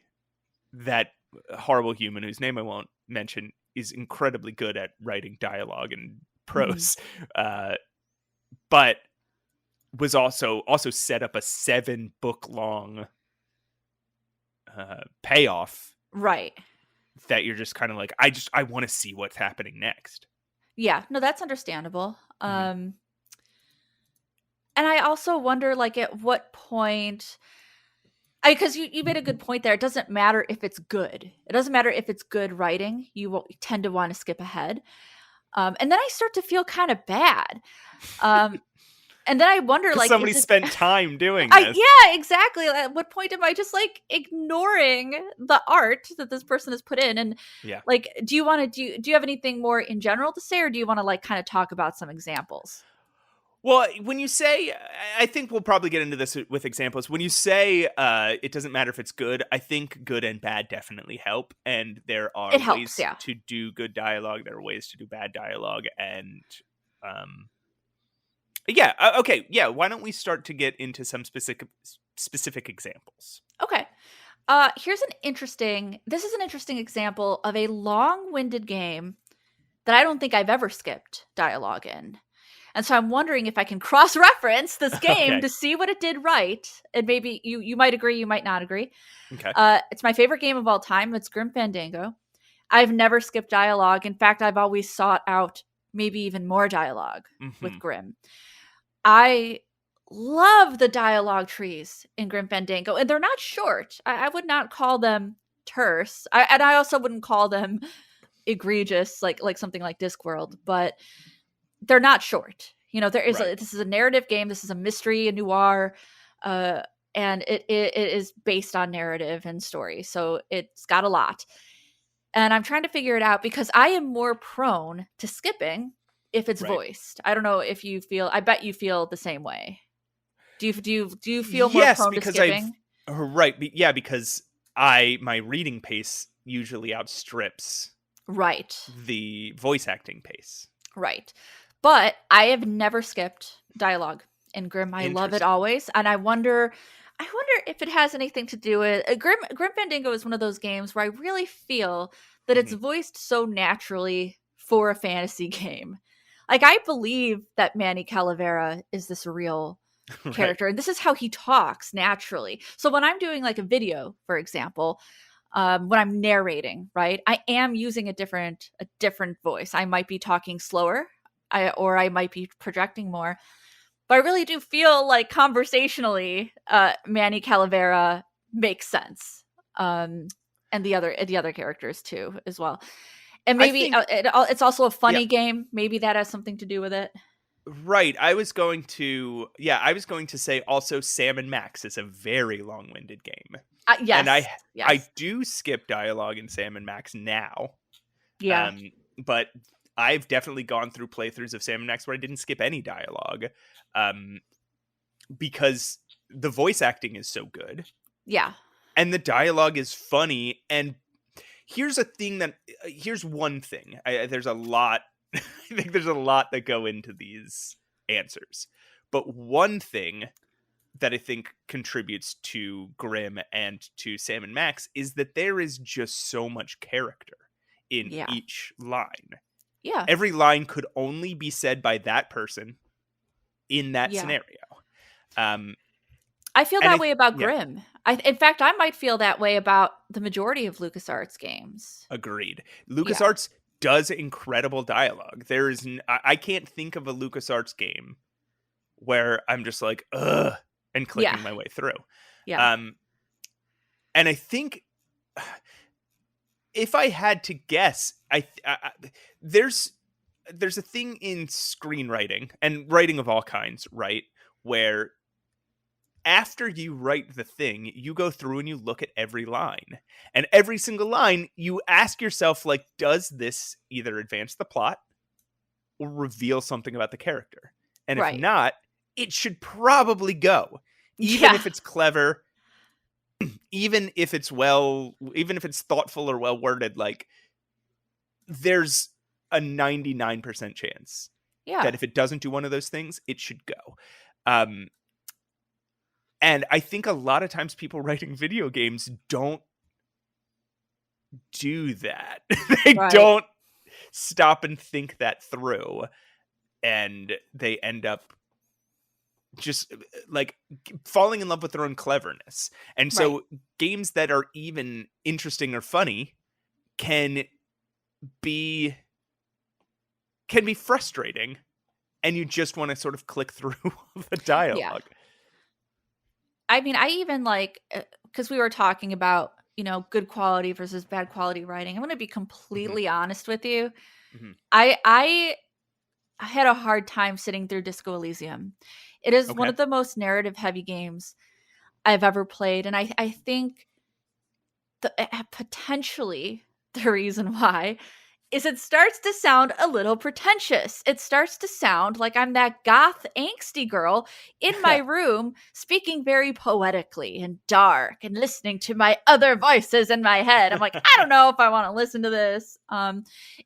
that horrible human whose name I won't mention is incredibly good at writing dialogue and prose, but was also set up a 7-book long payoff, right? That you're just kind of like, I want to see what's happening next. Yeah, no, that's understandable. And I also wonder, like, at what point, because you made a good point there. It doesn't matter if it's good. It doesn't matter if it's good writing. You tend to want to skip ahead. And then I start to feel kind of bad. And then I wonder, like, somebody spent time doing this. Yeah, exactly. At what point am I just like ignoring the art that this person has put in? And like, do you have anything more in general to say, or do you want to like kind of talk about some examples? Well, when you say, I think we'll probably get into this with examples. When you say it doesn't matter if it's good, I think good and bad definitely help. And there are ways to do good dialogue. There are ways to do bad dialogue. And okay. Yeah. Why don't we start to get into some specific examples? Okay. This is an interesting example of a long-winded game that I don't think I've ever skipped dialogue in. And so I'm wondering if I can cross-reference this game to see what it did right. And maybe you might agree, you might not agree. Okay. It's my favorite game of all time. It's Grim Fandango. I've never skipped dialogue. In fact, I've always sought out maybe even more dialogue with Grim. I love the dialogue trees in Grim Fandango. And they're not short. I would not call them terse. And I also wouldn't call them egregious, like something like Discworld. But they're not short. This is a narrative game. This is a mystery, a noir, and it is based on narrative and story. So it's got a lot. And I'm trying to figure it out because I am more prone to skipping if it's voiced. I don't know if you feel. I bet you feel the same way. Do you feel more prone to skipping? Right. Yeah, because my reading pace usually outstrips the voice acting pace. Right. But I have never skipped dialogue in Grim. I love it always. And I wonder if it has anything to do with Grim Fandango is one of those games where I really feel that it's voiced so naturally for a fantasy game. Like, I believe that Manny Calavera is this real character, and this is how he talks naturally. So when I'm doing like a video, for example, when I'm narrating, right, I am using a different voice. I might be talking slower. Or I might be projecting more, but I really do feel like conversationally, Manny Calavera makes sense, and the other characters too as well. And maybe it's also a funny game. Maybe that has something to do with it. Right. I was going to say also Sam and Max is a very long-winded game. Yes. And I do skip dialogue in Sam and Max now. Yeah. But I've definitely gone through playthroughs of Sam and Max where I didn't skip any dialogue, because the voice acting is so good. Yeah. And the dialogue is funny. And here's one thing. There's a lot. I think there's a lot that go into these answers. But one thing that I think contributes to Grim and to Sam and Max is that there is just so much character in each line. Yeah. Every line could only be said by that person in that scenario. I feel that way about Grim. In fact, I might feel that way about the majority of LucasArts games. Agreed. LucasArts does incredible dialogue. I can't think of a LucasArts game where I'm just like, ugh, and clicking my way through. Yeah. And I think if I had to guess, there's a thing in screenwriting and writing of all kinds, right? Where after you write the thing, you go through and you look at every line. And every single line, you ask yourself, like, does this either advance the plot or reveal something about the character? And if not, it should probably go. Even if it's clever, even if it's thoughtful or well worded, like, there's a 99% chance that if it doesn't do one of those things, it should go. And I think a lot of times people writing video games don't do that. They don't stop and think that through. And they end up just like falling in love with their own cleverness. And so games that are even interesting or funny can be frustrating, and you just want to sort of click through the dialogue. Yeah. I mean, I even because we were talking about, good quality versus bad quality writing. I'm going to be completely honest with you. Mm-hmm. I had a hard time sitting through Disco Elysium. It is Okay. one of the most narrative heavy games I've ever played, and I think potentially the reason why is it starts to sound a little pretentious. It starts to sound like I'm that goth angsty girl in my room speaking very poetically and dark and listening to my other voices in my head. I'm like, I don't know if I want to listen to this.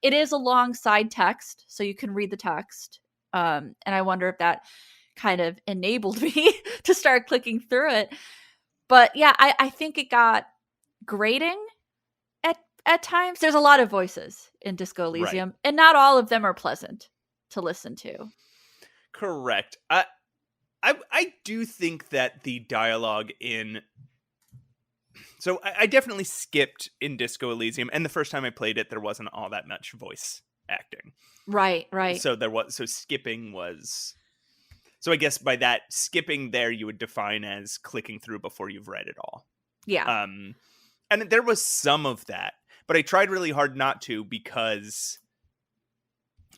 It is a long side text, so you can read the text. And I wonder if that kind of enabled me to start clicking through it. But yeah, I think it got grating at times. There's a lot of voices in Disco Elysium, and not all of them are pleasant to listen to. Correct. I do think that the dialogue in... So I definitely skipped in Disco Elysium, and the first time I played it, there wasn't all that much voice acting. Right. So skipping was... So I guess by that, skipping there you would define as clicking through before you've read it all. Yeah. And there was some of that, but I tried really hard not to because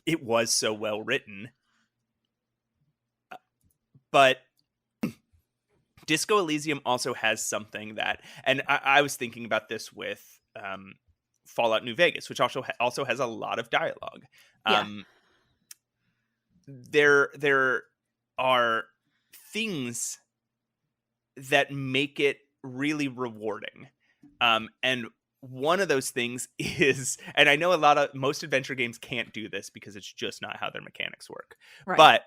it was so well written. But Disco Elysium also has something that, and I was thinking about this with Fallout New Vegas, which also has a lot of dialogue. Yeah. There are things that make it really rewarding. And one of those things is, and I know most adventure games can't do this because it's just not how their mechanics work, Right. but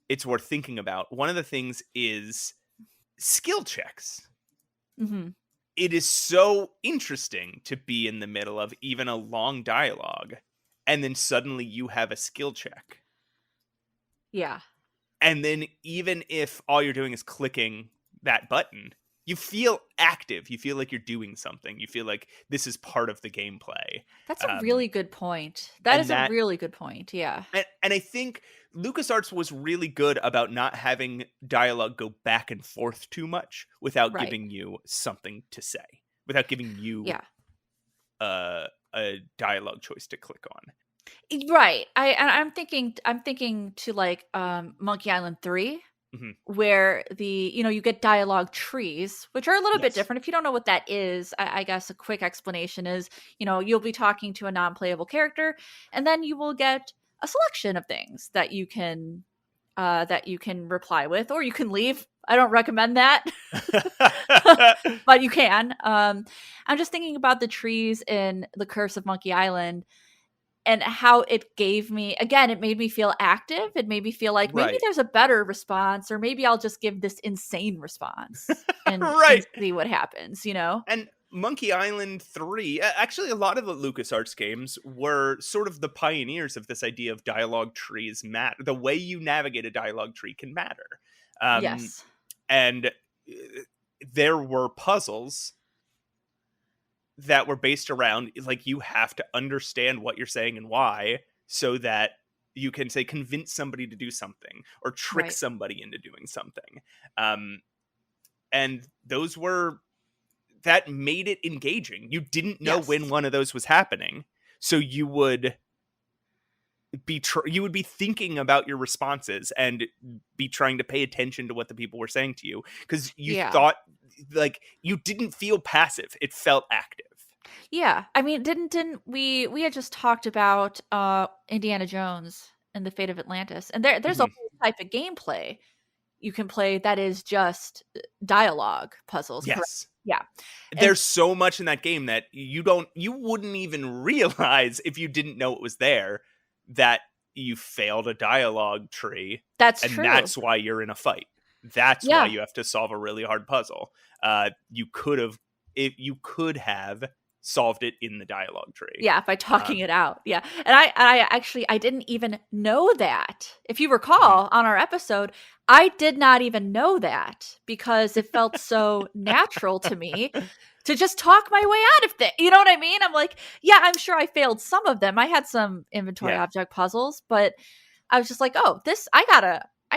it's worth thinking about. One of the things is skill checks. Mm-hmm. It is so interesting to be in the middle of even a long dialogue, and then suddenly you have a skill check. Yeah. And then even if all you're doing is clicking that button, you feel active. You feel like you're doing something. You feel like this is part of the gameplay. That's a really good point. That is a really good point. Yeah. And I think LucasArts was really good about not having dialogue go back and forth too much without giving you something to say, without giving you a dialogue choice to click on. Right. I'm thinking to like Monkey Island 3, where you get dialogue trees, which are a little bit different. If you don't know what that is, I guess a quick explanation is, you'll be talking to a non-playable character, and then you will get a selection of things that you can reply with, or you can leave. I don't recommend that, but you can. I'm just thinking about the trees in The Curse of Monkey Island, and how it made me feel active. It made me feel like maybe there's a better response, or maybe I'll just give this insane response and see what happens, And Monkey Island 3, actually a lot of the LucasArts games were sort of the pioneers of this idea of dialogue trees matter. The way you navigate a dialogue tree can matter. Yes. And there were puzzles that were based around, like, you have to understand what you're saying and why, so that you can, say, convince somebody to do something or trick somebody into doing something. And that made it engaging. You didn't know when one of those was happening, so you would be thinking about your responses and be trying to pay attention to what the people were saying to you, because you thought, like, you didn't feel passive. It felt active. Yeah. I mean, didn't we had just talked about Indiana Jones and the Fate of Atlantis, and there's a whole type of gameplay you can play that is just dialogue puzzles. Yes. Correct? Yeah. There's so much in that game that you wouldn't even realize, if you didn't know it was there, that you failed a dialogue tree. That's true. And that's why you're in a fight. That's why you have to solve a really hard puzzle. You could have solved it in the dialogue tree. Yeah, by talking it out. Yeah. And I didn't even know that. If you recall on our episode, I did not even know that, because it felt so natural to me to just talk my way out of things. You know what I mean? I'm like, yeah, I'm sure I failed some of them. I had some inventory object puzzles, but I was just like, oh, I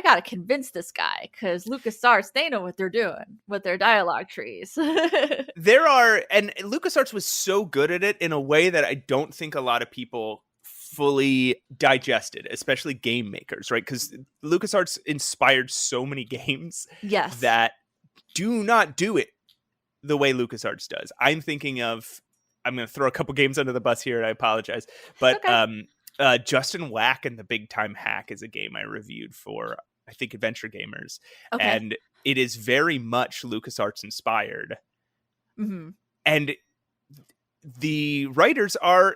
gotta convince this guy, because LucasArts, they know what they're doing with their dialogue trees. And LucasArts was so good at it in a way that I don't think a lot of people fully digested, especially game makers, right? Because LucasArts inspired so many games Yes. that do not do it the way LucasArts does. I'm thinking of, I'm going to throw a couple games under the bus here, and I apologize, but Justin Wack and the Big Time Hack is a game I reviewed for, I think, Adventure Gamers, and it is very much LucasArts inspired, and the writers are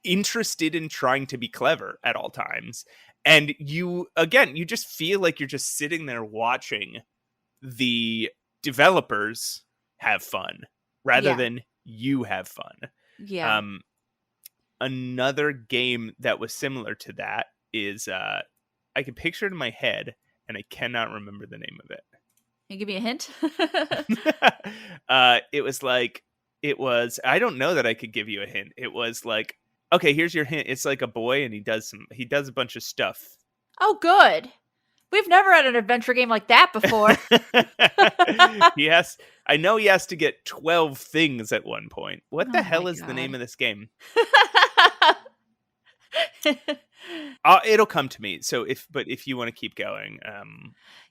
interested in trying to be clever at all times, and you just feel like you're just sitting there watching the developers have fun rather than you have fun. Another game that was similar to that is I can picture it in my head and I cannot remember the name of it. Can you give me a hint? It was I don't know that I could give you a hint. It was like, okay, here's your hint. It's like a boy and he does a bunch of stuff. Oh, good. We've never had an adventure game like that before. Yes, I know he has to get 12 things at one point. What the hell is the name of this game? It'll come to me. So if you want to keep going,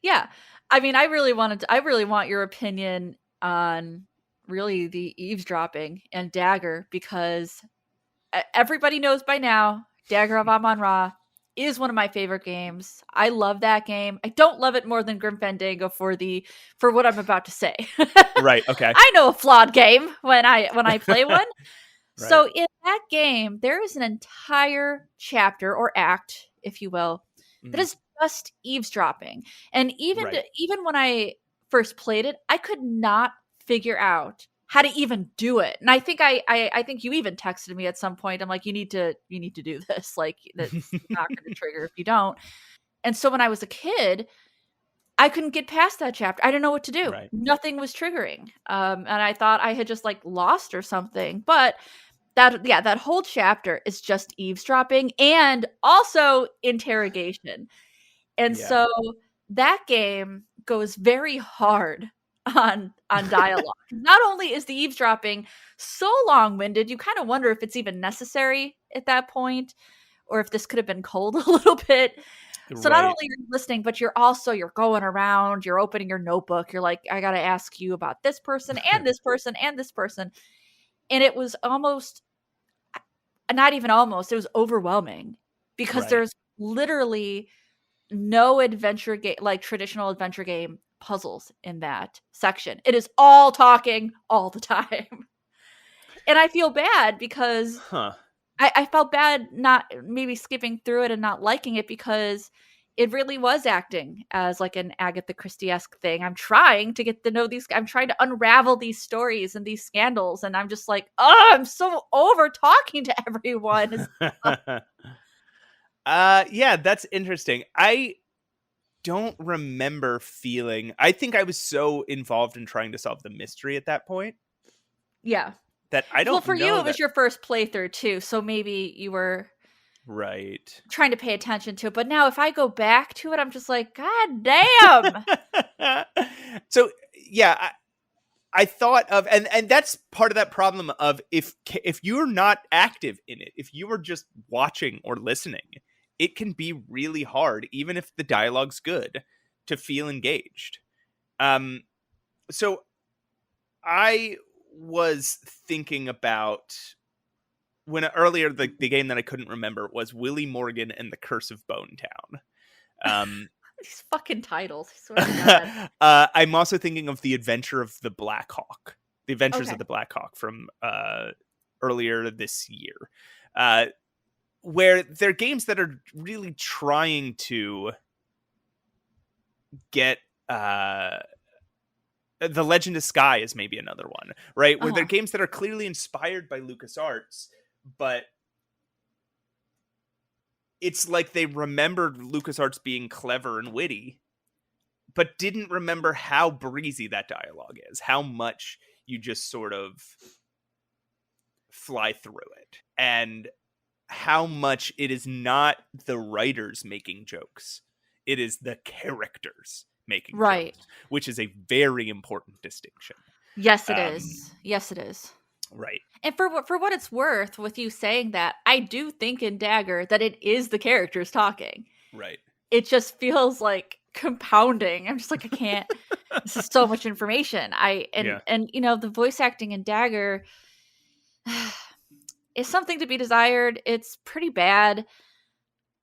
yeah. I mean, I really want your opinion on really the eavesdropping and Dagger, because everybody knows by now Dagger of Amon Ra is one of my favorite games. I love that game. I don't love it more than Grim Fandango for what I'm about to say. Right, okay. I know a flawed game when I play one. Right. So in that game, there is an entire chapter or act, if you will, that is just eavesdropping. And even when I first played it, I could not figure out how to even do it. And I think I think you even texted me at some point. I'm like, you need to do this. Like, that's not going to trigger if you don't. And so when I was a kid, I couldn't get past that chapter. I didn't know what to do. Right. Nothing was triggering. And I thought I had just like lost or something. But that whole chapter is just eavesdropping and also interrogation. And so that game goes very hard on dialogue. Not only is the eavesdropping so long-winded, you kind of wonder if it's even necessary at that point, or if this could have been culled a little bit. So not only are you listening, but you're going around, you're opening your notebook, you're like, I got to ask you about this person and this person and this person. And it was not even almost, it was overwhelming, because there's literally no adventure game, like traditional adventure game puzzles in that section. It is all talking all the time. And I feel bad because I felt bad not maybe skipping through it and not liking it, because it really was acting as like an Agatha Christie-esque thing. I'm trying to get to know I'm trying to unravel these stories and these scandals, and I'm just like, I'm so over talking to everyone. Yeah, that's interesting. I don't remember feeling, I think I was so involved in trying to solve the mystery at that point. Yeah. That I don't know. Well, for you, it was your first playthrough too, so maybe you were trying to pay attention to it. But now if I go back to it, I'm just like, God damn. So yeah, I thought of, and that's part of that problem of if you're not active in it, if you are just watching or listening, it can be really hard, even if the dialogue's good, to feel engaged. So I was thinking about when earlier the game that I couldn't remember was Willy Morgan and the Curse of Bone Town. These fucking titles, I swear to God. I'm also thinking of The Adventure of the Black Hawk. The Adventures of the Black Hawk from earlier this year. Where they're games that are really trying to get The Legend of Skye is maybe another one, right? Where they're games that are clearly inspired by LucasArts, but it's like they remembered LucasArts being clever and witty, but didn't remember how breezy that dialogue is, how much you just sort of fly through it, and how much it is not the writers making jokes. It is the characters making jokes, which is a very important distinction. Yes, it is. Yes, it is. Right. And for what it's worth, with you saying that, I do think in Dagger that it is the characters talking. Right. It just feels like compounding. I'm just like, I can't. This is so much information. And you know, the voice acting in Dagger is something to be desired. It's pretty bad.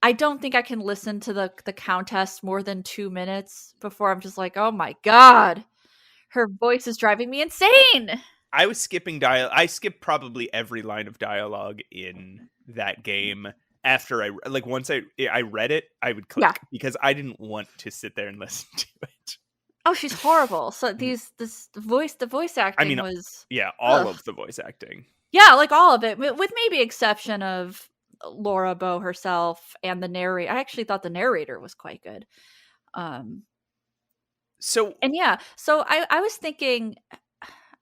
I don't think I can listen to the countess more than 2 minutes before I'm just like, oh my god, her voice is driving me insane. I was skipping dialogue. I skipped probably every line of dialogue in that game after once I read it, I would click because I didn't want to sit there and listen to it. Oh, she's horrible. So the voice acting was all of the voice acting. Yeah, like all of it, with maybe exception of Laura Bow herself and the narrator. I actually thought the narrator was quite good. So I was thinking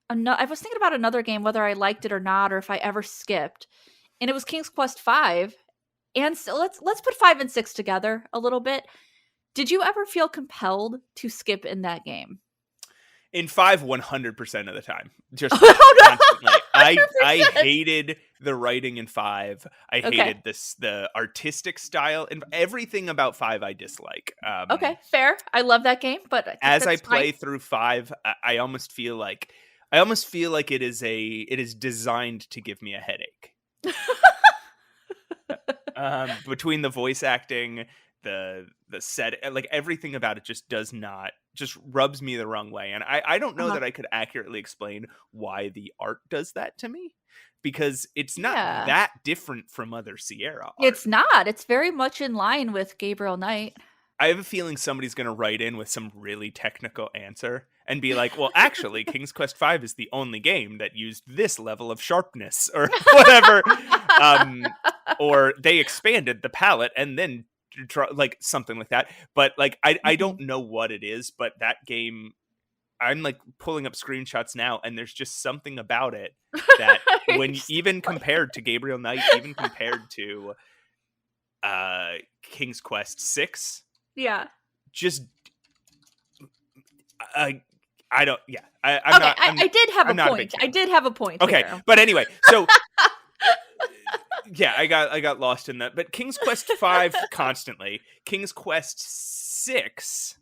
about another game, whether I liked it or not, or if I ever skipped, and it was King's Quest V. And so let's put 5 and 6 together a little bit. Did you ever feel compelled to skip in that game? In 5, 100% of the time. Just constantly. I hated the writing in 5. I hated the artistic style, and everything about 5 I dislike. Okay, fair. I love that game, but as I play through 5, I almost feel like it is designed to give me a headache. Between the voice acting, the set, like everything about it just rubs me the wrong way, and I don't know that I could accurately explain why the art does that to me, because it's not that different from other Sierra art. It's not. It's very much in line with Gabriel Knight. I have a feeling somebody's going to write in with some really technical answer and be like, well, actually, King's Quest V is the only game that used this level of sharpness or whatever. Or they expanded the palette and then like something like that. But like, I don't know what it is, but that game, I'm like pulling up screenshots now, and there's just something about it that when even compared to Gabriel Knight, even compared to King's Quest 6, just I don't. Yeah, I did have a point. I did have a point. Okay, here. But anyway, so yeah, I got lost in that. But King's Quest V constantly. King's Quest 6,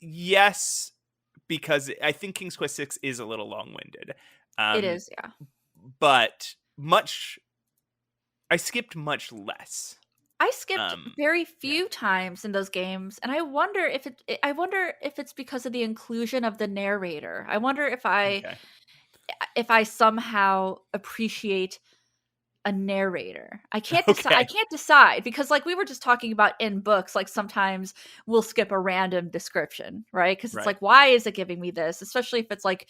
yes, because I think King's Quest 6 is a little long-winded. It is, yeah. But I skipped much less. I skipped very few times in those games, and I wonder if it's because of the inclusion of the narrator. I wonder if I somehow appreciate a narrator. I can't decide. I can't decide, because like we were just talking about in books, like sometimes we'll skip a random description, right? Because it's like, why is it giving me this? Especially if it's like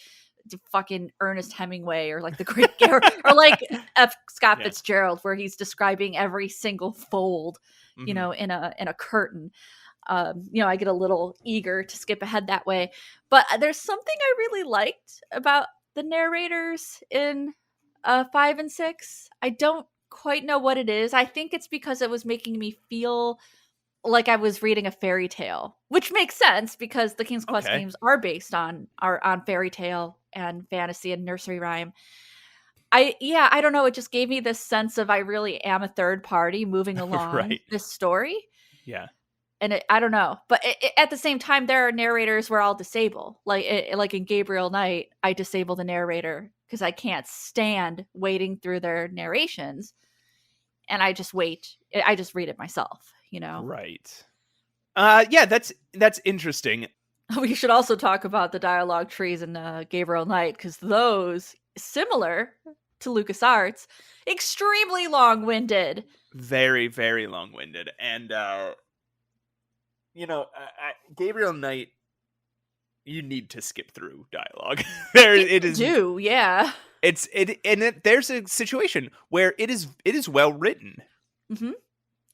fucking Ernest Hemingway or like the Great or like F. Scott Fitzgerald, where he's describing every single fold, you know, in a curtain. You know, I get a little eager to skip ahead that way. But there's something I really liked about the narrators in 5 and 6. I don't quite know what it is. I think it's because it was making me feel like I was reading a fairy tale, which makes sense because the King's Quest games are based on fairy tale and fantasy and nursery rhyme. I don't know. It just gave me this sense of I really am a third party moving along this story. Yeah. And I don't know, but at the same time, there are narrators where I'll disable, like in Gabriel Knight, I disable the narrator because I can't stand waiting through their narrations, and I just wait. I just read it myself, you know. Right. Yeah, that's interesting. We should also talk about the dialogue trees in Gabriel Knight, because those, similar to LucasArts, extremely long-winded. Very, very long-winded, and you know, Gabriel Knight, you need to skip through dialogue. There's a situation where it is well written,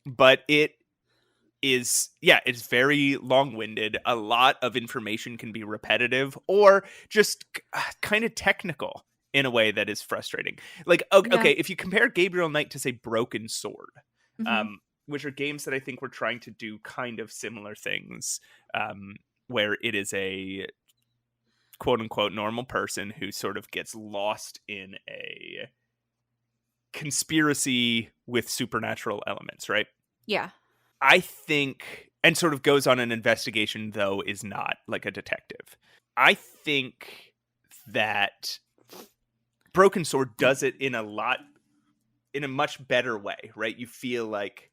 but it's very long-winded. A lot of information can be repetitive or just kind of technical in a way that is frustrating. Like, okay, if you compare Gabriel Knight to, say, Broken Sword, which are games that I think were trying to do kind of similar things, where it is a quote unquote normal person who sort of gets lost in a conspiracy with supernatural elements, right? Yeah. I think, and sort of goes on an investigation, though is not like a detective. I think that Broken Sword does it in a much better way, right? You feel like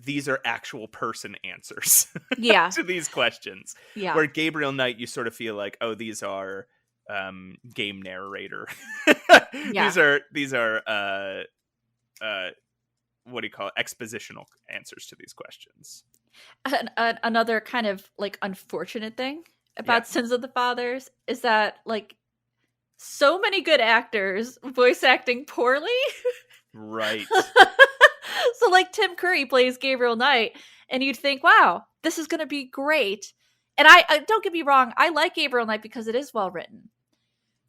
these are actual person answers Yeah. to these questions. Yeah. Where Gabriel Knight, you sort of feel like, oh, these are game narrator. Yeah. These are what do you call it? Expositional answers to these questions. Another kind of like unfortunate thing about Sins of the Fathers is that like so many good actors voice acting poorly. Right. So like Tim Curry plays Gabriel Knight, and you'd think, wow, this is going to be great. And I don't get me wrong, I like Gabriel Knight because it is well written.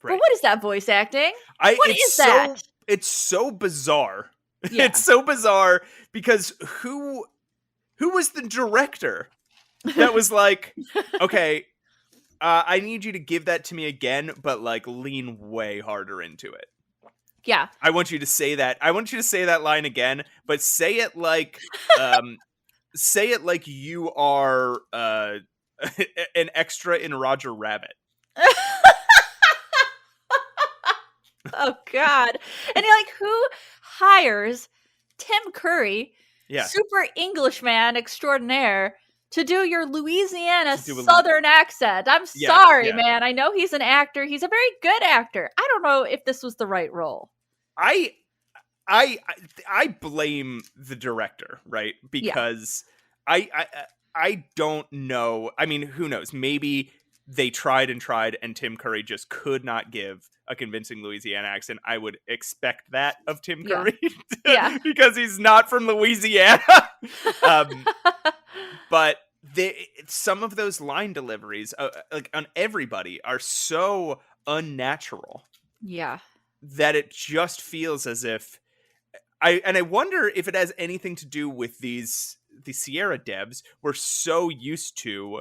Right. But what is that voice acting? What is that? It's so bizarre. Yeah. It's so bizarre because who was the director that was like, okay, I need you to give that to me again, but like lean way harder into it. Yeah. I want you to say that. I want you to say that line again, but say it like you are an extra in Roger Rabbit. Oh God. And you're like, who hires Tim Curry, super Englishman extraordinaire, to do your Louisiana Southern accent? I'm sorry, man. I know he's an actor. He's a very good actor. I don't know if this was the right role. I blame the director, right? Because I don't know. I mean, who knows? Maybe they tried and Tim Curry just could not give a convincing Louisiana accent. I would expect that of Tim Curry. Yeah. Because he's not from Louisiana. But some of those line deliveries, like on everybody, are so unnatural. Yeah. That it just feels as if I wonder if it has anything to do with the Sierra devs were so used to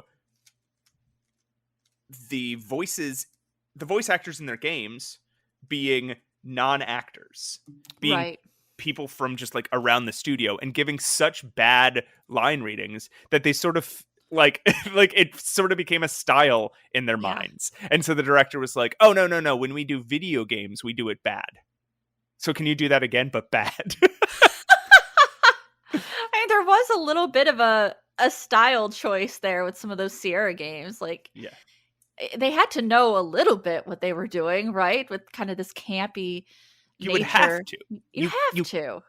the voice actors in their games being non-actors, being people from just like around the studio and giving such bad line readings that they sort of like it sort of became a style in their minds. And so the director was like, oh, no. When we do video games, we do it bad. So can you do that again, but bad? I mean, there was a little bit of a style choice there with some of those Sierra games. Like, they had to know a little bit what they were doing, right? With kind of this campy You nature. would have to. You have to.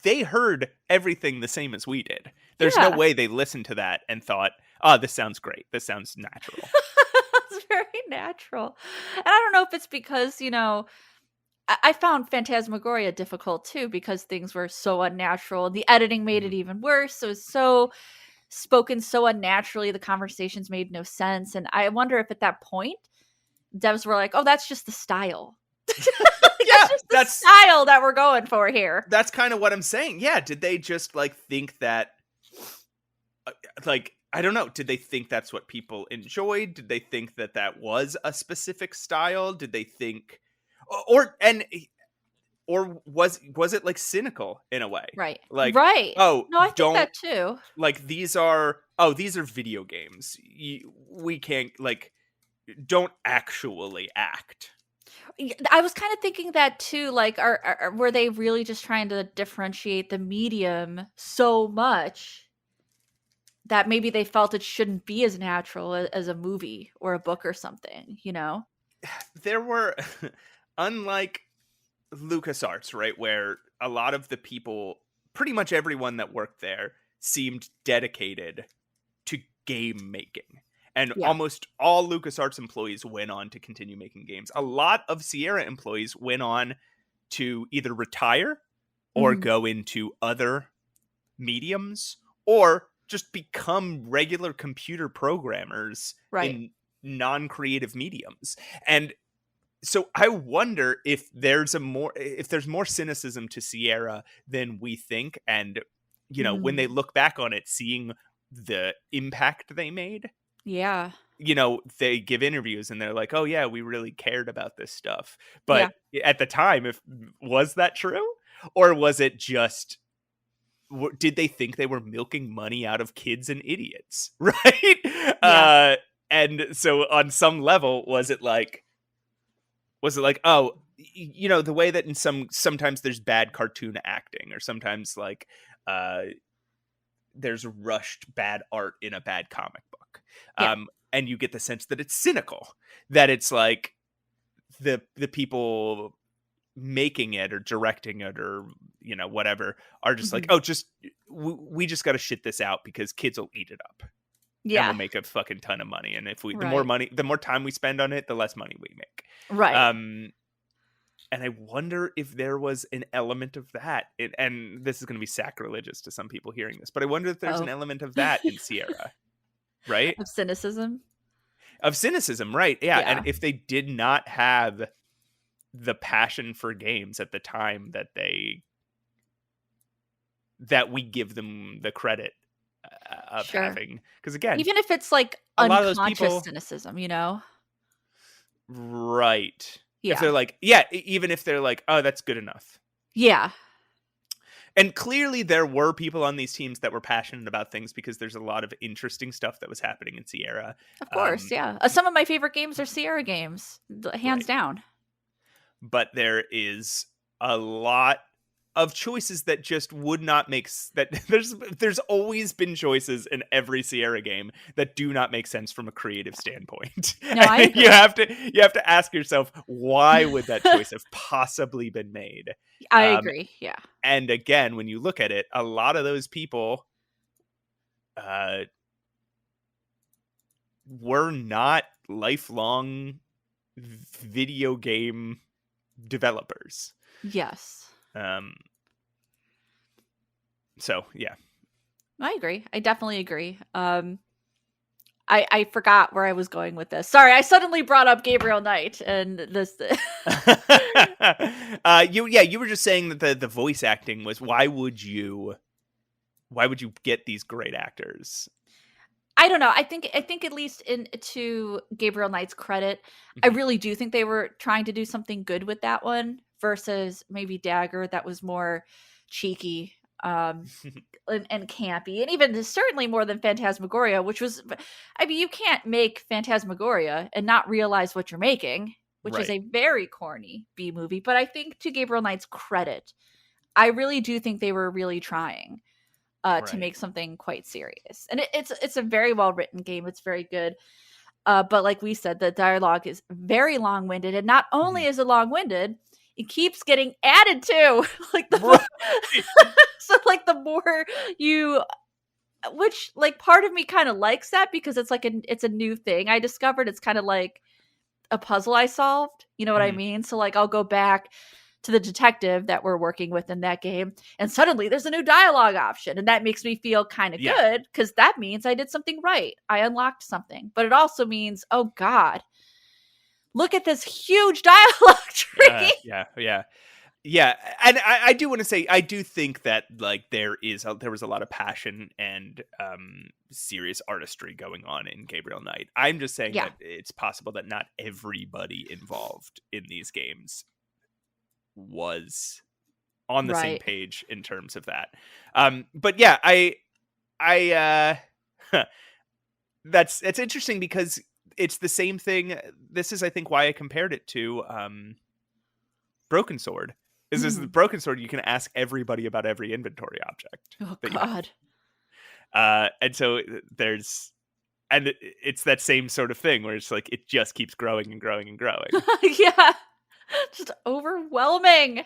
They heard everything the same as we did. There's no way they listened to that and thought, oh, this sounds great. This sounds natural. It's very natural. And I don't know if it's because, you know, I found Phantasmagoria difficult too because things were so unnatural. The editing made it even worse. It was so spoken so unnaturally. The conversations made no sense. And I wonder if at that point, devs were like, oh, that's just the style. That's the style that we're going for here. That's kind of what I'm saying. Yeah. Did they just like think that, like, I don't know. Did they think that's what people enjoyed? Did they think that that was a specific style? Did they think, or was it like cynical in a way? Right. Like, right. Oh, no, I think that too. Like these are video games. We can't like, don't actually act. I was kind of thinking that too. Like, were they really just trying to differentiate the medium so much that maybe they felt it shouldn't be as natural as a movie or a book or something, you know? There were, unlike LucasArts, right, where a lot of the people, pretty much everyone that worked there, seemed dedicated to game making. And almost all LucasArts employees went on to continue making games. A lot of Sierra employees went on to either retire or go into other mediums or just become regular computer programmers in non-creative mediums. And so I wonder if there's more cynicism to Sierra than we think. And, you know, when they look back on it, seeing the impact they made. Yeah. they give interviews and they're like, oh yeah, we really cared about this stuff. Yeah. But at the time, was that true? Or was it just, did they think they were milking money out of kids and idiots? Right? Yeah. And so on some level, was it like, oh, the way that sometimes there's bad cartoon acting, or sometimes like there's rushed bad art in a bad comic book. Yeah. And you get the sense that it's cynical, that it's like the people making it or directing it or whatever are just like, oh, we just got to shit this out because kids will eat it up. Yeah. And we'll make a fucking ton of money. And if Right. the more time we spend on it, the less money we make. Right. And I wonder if there was an element of that. And this is going to be sacrilegious to some people hearing this, but I wonder if there's an element of that in Sierra, right? Of cynicism. Of cynicism, right? Yeah. Yeah. And if they did not have the passion for games at the time that we give them the credit of Sure. having, because again, Even if it's like a lot of those unconscious people, cynicism, right? Yeah. If they're like, even if they're like, oh, that's good enough. Yeah. And clearly there were people on these teams that were passionate about things because there's a lot of interesting stuff that was happening in Sierra. Of course, yeah. Some of my favorite games are Sierra games, hands down. But there is a lot of choices that just would not make that there's always been choices in every Sierra game that do not make sense from a creative standpoint. No, I agree. you have to ask yourself, why would that choice have possibly been made? I agree. Yeah. And again, when you look at it, a lot of those people were not lifelong video game developers. Yes. So yeah, I agree. I definitely agree. I forgot where I was going with this. Sorry, I suddenly brought up Gabriel Knight and this. You were just saying that the voice acting was, why would you get these great actors? I don't know. I think at least to Gabriel Knight's credit, I really do think they were trying to do something good with that one versus maybe Dagger that was more cheeky and campy, and even certainly more than Phantasmagoria, which was, I mean, you can't make Phantasmagoria and not realize what you're making, which is a very corny B movie. But I think to Gabriel Knight's credit, I really do think they were really trying to make something quite serious. And it's a very well written game. It's very good. But like we said, the dialogue is very long winded, and not only is it long winded, it keeps getting added to. Like so like the more you, which like part of me kind of likes that because it's like it's a new thing I discovered. It's kind of like a puzzle I solved. You know what I mean? So like I'll go back to the detective that we're working with in that game, and suddenly there's a new dialogue option, and that makes me feel kind of good because that means I did something right. I unlocked something. But it also means, oh God, look at this huge dialogue tree. Yeah. And I do want to say, I do think that like there was a lot of passion and serious artistry going on in Gabriel Knight. I'm just saying that it's possible that not everybody involved in these games was on the same page in terms of that. But yeah, it's interesting because it's the same thing. This is, I think, why I compared it to Broken Sword. Is this the Broken Sword? You can ask everybody about every inventory object. Oh God. And so it's that same sort of thing where it's like it just keeps growing and growing and growing. Yeah. Just overwhelming.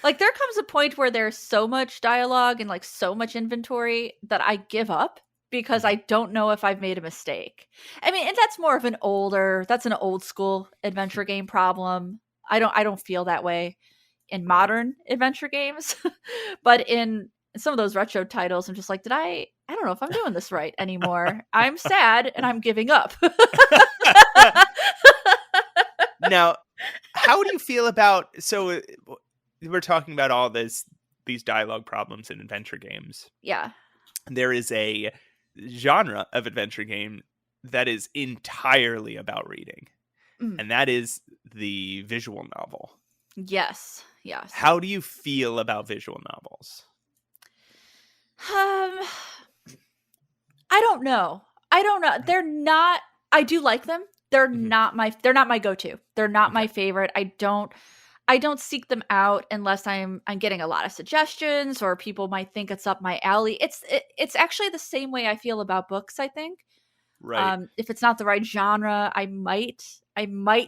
Like there comes a point where there's so much dialogue and like so much inventory that I give up because I don't know if I've made a mistake. I mean, and that's more of an old school adventure game problem. I don't feel that way in modern adventure games. But in some of those retro titles, I'm just like, I don't know if I'm doing this right anymore. I'm sad and I'm giving up. Now, how do you feel about, so we're talking about all these dialogue problems in adventure games. Yeah. There is a genre of adventure game that is entirely about reading, Mm. and that is the visual novel. Yes. How do you feel about visual novels? I don't know. They're not. I do like them. They're not my go-to. They're not my favorite. I don't seek them out unless I'm getting a lot of suggestions or people might think it's up my alley. It's actually the same way I feel about books, I think. Right. If it's not the right genre, I might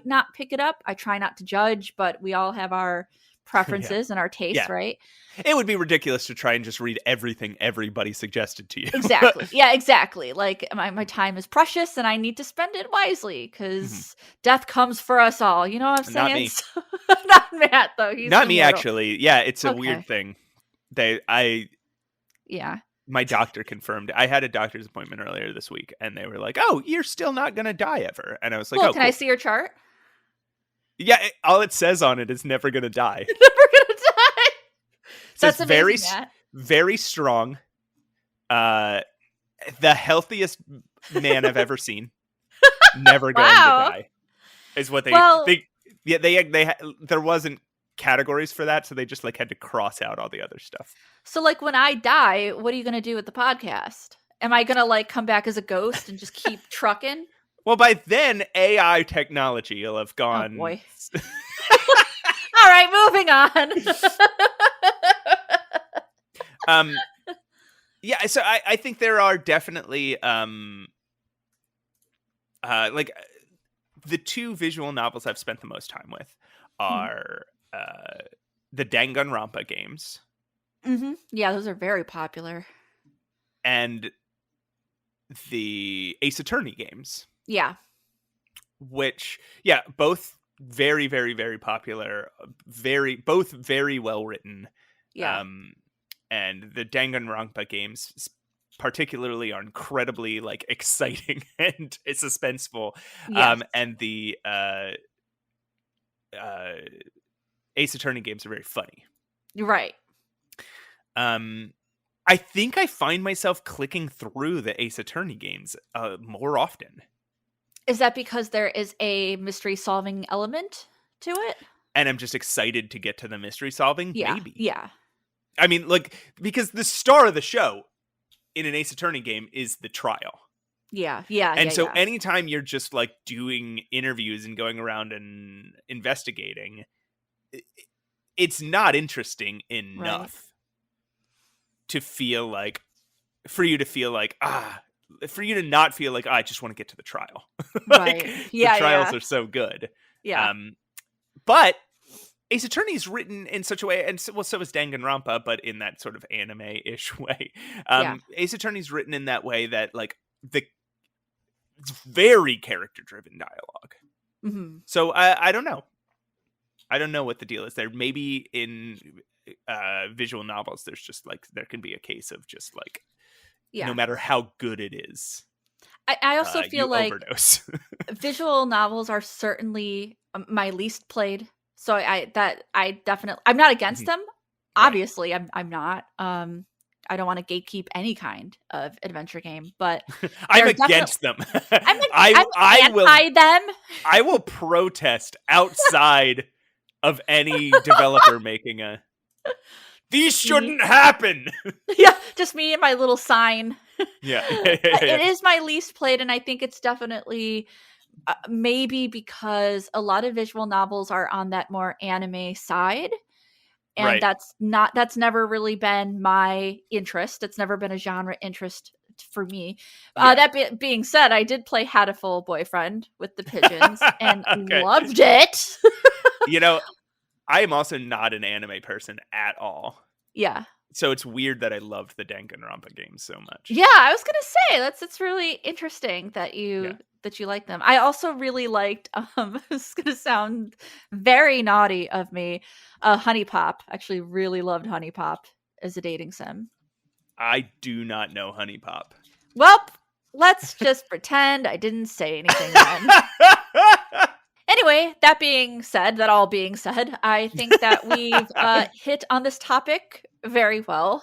not pick it up. I try not to judge, but we all have our preferences and our tastes, right? It would be ridiculous to try and just read everything everybody suggested to you. Exactly. Yeah, exactly. Like my time is precious and I need to spend it wisely because death comes for us all. You know what I'm saying? Not me. Not Matt, though. He's Not me, immortal. actually. Yeah, it's a Okay. weird thing. Yeah. My doctor confirmed. I had a doctor's appointment earlier this week, and they were like, "Oh, you're still not going to die ever." And I was like, Cool. "Oh, Can cool." I see your chart? Yeah, all it says on it is never going to die. Never gonna die. That's It's amazing, Matt. very strong. The healthiest man I've ever seen. Never going to die. Is what they there wasn't categories for that, so they just like had to cross out all the other stuff. So like when I die, what are you gonna do with the podcast? Am I gonna like come back as a ghost and just keep trucking? Well, by then AI technology will have gone. Oh boy. All right, moving on. Yeah, so I think there are definitely like the two visual novels I've spent the most time with are the Danganronpa games. Mm-hmm. Yeah, those are very popular. And the Ace Attorney games. Yeah. Which, both very, very, very popular. Both very well written. Yeah. And the Danganronpa games particularly are incredibly like exciting and suspenseful. Yes. And the Ace Attorney games are very funny. You're right. I think I find myself clicking through the Ace Attorney games more often. Is that because there is a mystery solving element to it? And I'm just excited to get to the mystery solving? Yeah. Maybe. Yeah. I mean, like, because the star of the show in an Ace Attorney game is the trial. Yeah. And so anytime you're just like doing interviews and going around and investigating, it's not interesting enough to feel like, for you to not feel like, I just want to get to the trial. Like, right. the trials are so good. Yeah. But Ace Attorney is written in such a way, and so is Danganronpa, but in that sort of anime-ish way. Ace Attorney is written in that way that like it's very character-driven dialogue. Mm-hmm. So I don't know. I don't know what the deal is there. Maybe in visual novels, there's just like there can be a case of just like no matter how good it is. I also feel like overdose. visual novels are certainly my least played. So I'm not against them. Obviously, I'm not. I don't want to gatekeep any kind of adventure game, but I'm against them. I'm I anti them. I will protest outside of any developer making a. These shouldn't happen. Yeah, just me and my little sign. Yeah. It is my least played, and I think it's definitely maybe because a lot of visual novels are on that more anime side. And that's never really been my interest. It's never been a genre interest for me. That being said, I did play Hatoful Boyfriend with the pigeons and loved it. You know, I am also not an anime person at all. Yeah. So it's weird that I loved the Danganronpa games so much. Yeah, I was gonna say it's really interesting that you like them. I also really liked. This is gonna sound very naughty of me. Honey Pop. Actually, really loved Honey Pop as a dating sim. I do not know Honey Pop. Well, let's just pretend I didn't say anything then. Anyway, that all being said, I think that we've hit on this topic very well.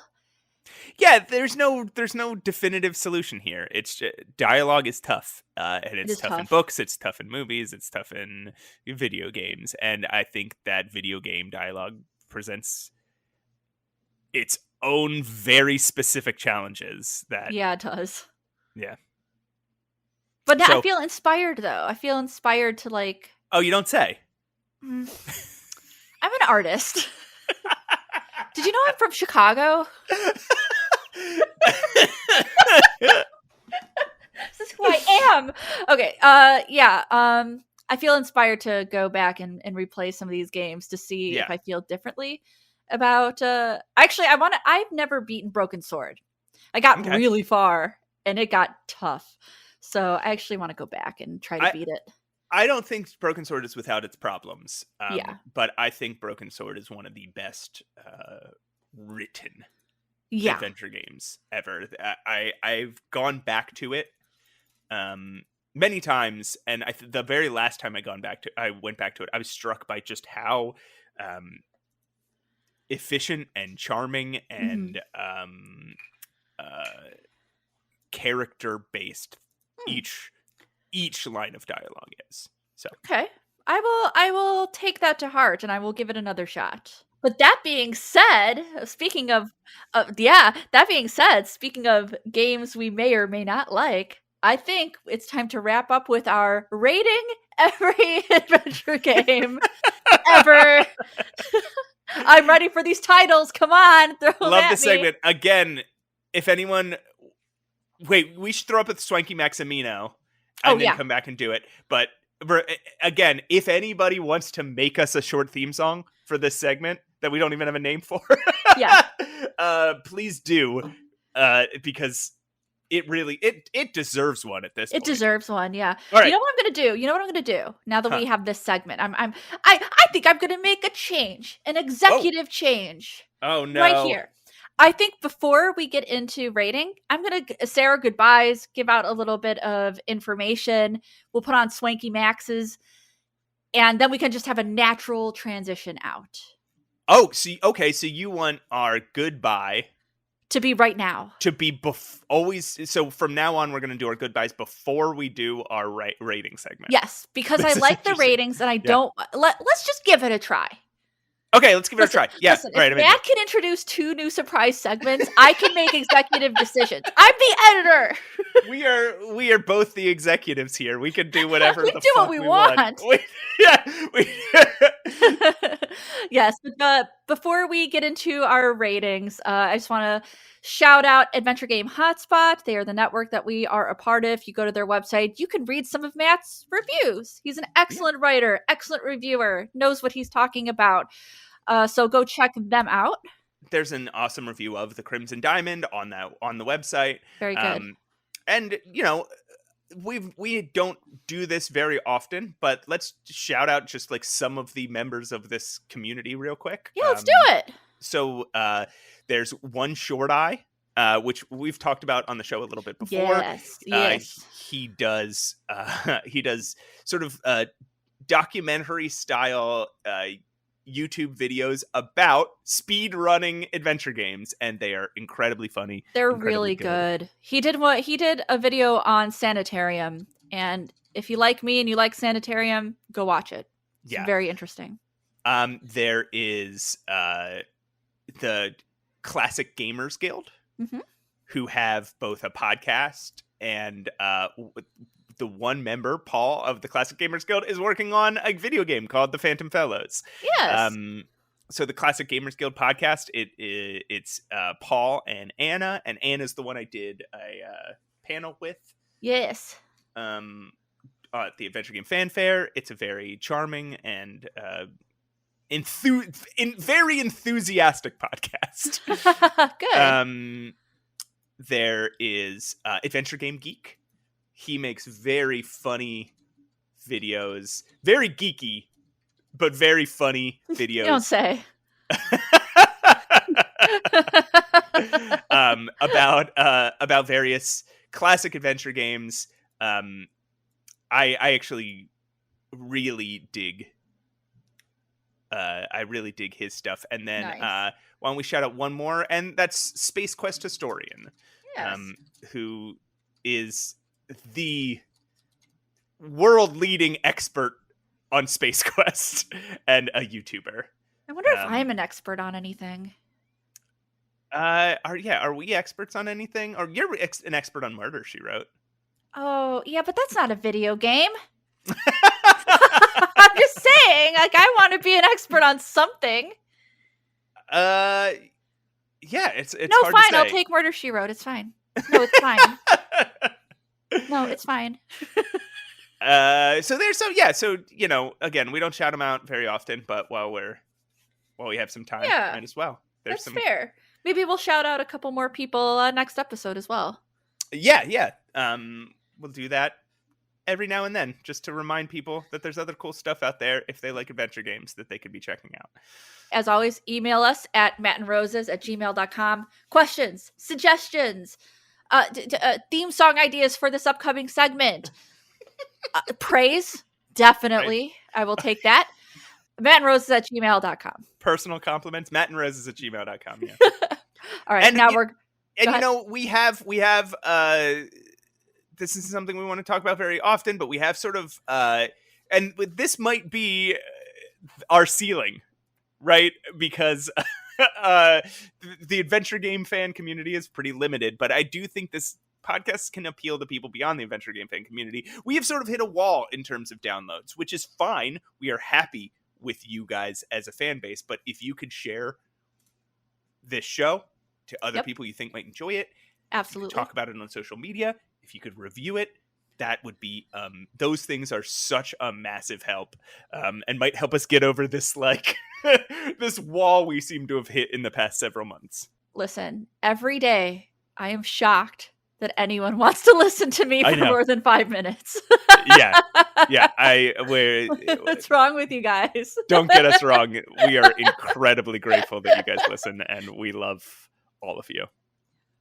Yeah, there's no definitive solution here. It's just, dialogue is tough, and it's is tough in tough. books, it's tough in movies, it's tough in video games, and I think that video game dialogue presents its own very specific challenges. That Yeah, it does. yeah. But now I So- feel inspired though. I feel inspired to like. Oh, you don't say. I'm an artist. Did you know I'm from Chicago? This is who I am. Okay. Yeah. I feel inspired to go back and replay some of these games to see Yeah. if I feel differently about. Actually, I've never beaten Broken Sword. I got Okay. really far, and it got tough. So I actually want to go back and try to beat it. I don't think Broken Sword is without its problems. Yeah. But I think Broken Sword is one of the best written Yeah. adventure games ever. I've gone back to it many times, and the very last time I went back to it, I was struck by just how efficient and charming and character based each line of dialogue is. So Okay. I will take that to heart and I will give it another shot. But that being said, speaking of games we may or may not like, I think it's time to wrap up with our rating every adventure game ever. I'm ready for these titles. Come on, throw them love at the me. segment. Again, if anyone we should throw up with Swanky Maximino and then come back and do it. But again, if anybody wants to make us a short theme song for this segment that we don't even have a name for, please do, because it really it deserves one at this point. It deserves one, yeah. All right. You know what I'm gonna do? Now that we have this segment, I think I'm gonna make a change, an executive change. Oh no! Right here. I think before we get into rating, I'm going to say our goodbyes, give out a little bit of information. We'll put on Swanky Maxes, and then we can just have a natural transition out. Oh, see, okay, so you want our goodbye to be right now. To be always. So from now on, we're going to do our goodbyes before we do our rating segment. Yes, because I like the ratings, and I don't. Let's just give it a try. Okay, let's give it a try. Yeah, right. If Matt can introduce 2 new surprise segments, I can make executive decisions. I'm the editor. We are both the executives here. We can do whatever we the do fuck what we want. Yes, but before we get into our ratings, I just want to shout out Adventure Game Hotspot. They are the network that we are a part of. If you go to their website, you can read some of Matt's reviews. He's an excellent writer, excellent reviewer, knows what he's talking about. So go check them out. There's an awesome review of The Crimson Diamond on the website. Very good. And you know, we don't do this very often, but let's shout out just like some of the members of this community real quick. Yeah, let's do it. So there's One Short Eye, which we've talked about on the show a little bit before. Yes. He does sort of documentary style YouTube videos about speed running adventure games, and they are incredibly funny. They're really good. He did a video on Sanitarium, and if you like me and you like Sanitarium, go watch it. It's very interesting. There is the Classic Gamers Guild, who have both a podcast and the one member, Paul, of the Classic Gamers Guild is working on a video game called The Phantom Fellows. Yes. So the Classic Gamers Guild podcast, it's Paul and Anna's the one I did a panel with. Yes. At the Adventure Game Fanfare. It's a very charming and very enthusiastic podcast. Good. There is Adventure Game Geek. He makes very funny videos, very geeky, but very funny videos. You don't say. About various classic adventure games. I actually really dig I really dig his stuff. And then Nice. why don't we shout out one more? And that's Space Quest Historian, Yes. who is the world-leading expert on Space Quest and a YouTuber. I wonder if I'm an expert on anything. Are we experts on anything? Or you're an expert on Murder, She Wrote. Oh, yeah, but that's not a video game. I'm just saying, like, I want to be an expert on something. Yeah, it's no, hard fine. to say. I'll take Murder, She Wrote. It's fine. No, it's fine. No, it's fine. So again, we don't shout them out very often, but while we have some time, might as well. That's fair. Maybe we'll shout out a couple more people next episode as well. Yeah. We'll do that every now and then, just to remind people that there's other cool stuff out there if they like adventure games that they could be checking out. As always, email us at mattandroses@gmail.com. Questions, suggestions, theme song ideas for this upcoming segment. Praise, definitely. Right. I will take that. mattandroses@gmail.com. Personal compliments, mattandroses@gmail.com. Yeah. All right, we have this is something we want to talk about very often, but we have sort of and this might be our ceiling, right? Because the adventure game fan community is pretty limited, but I do think this podcast can appeal to people beyond the adventure game fan community. We have sort of hit a wall in terms of downloads, which is fine. We are happy with you guys as a fan base, but if you could share this show to other people you think might enjoy it, absolutely, talk about it on social media, if you could review it, that would be those things are such a massive help, and might help us get over this this wall we seem to have hit in the past several months. Listen, every day I am shocked that anyone wants to listen to me for more than 5 minutes. Yeah. What's wrong with you guys? Don't get us wrong. We are incredibly grateful that you guys listen, and we love all of you.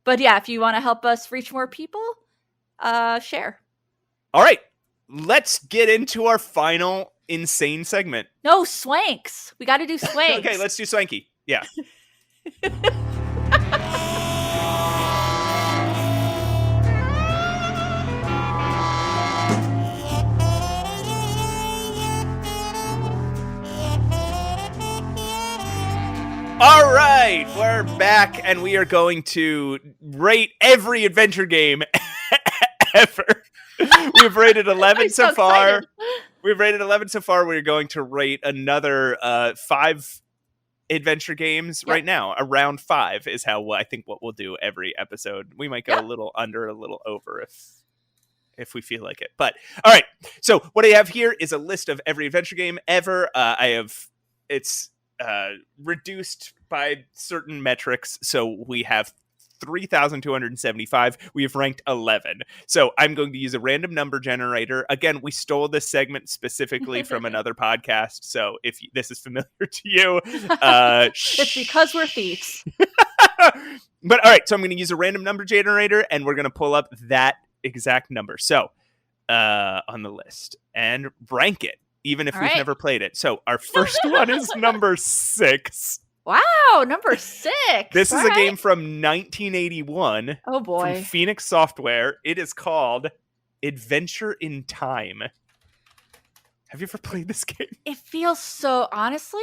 But yeah, if you want to help us reach more people, share. All right. Let's get into our final insane segment. No, swanks. We got to do swanks. Okay, let's do swanky. Yeah. All right, we're back, and we are going to rate every adventure game ever. We've rated 11 so far. We've rated 11 so far. We're going to rate another 5 adventure games right now. Around 5 is how I think what we'll do every episode. We might go a little under, a little over if we feel like it. But all right, so what I have here is a list of every adventure game ever. It's reduced by certain metrics, so we have 3,275. We have ranked 11. So I'm going to use a random number generator. Again, we stole this segment specifically from another podcast, so if this is familiar to you, it's because we're thieves. But all right, so I'm going to use a random number generator, and we're going to pull up that exact number. So on the list and rank it, even if we've never played it. So our first one is number 6. Wow, number 6. This is a game from 1981. Oh boy. From Phoenix Software. It is called Adventure in Time. Have you ever played this game? It feels so, honestly,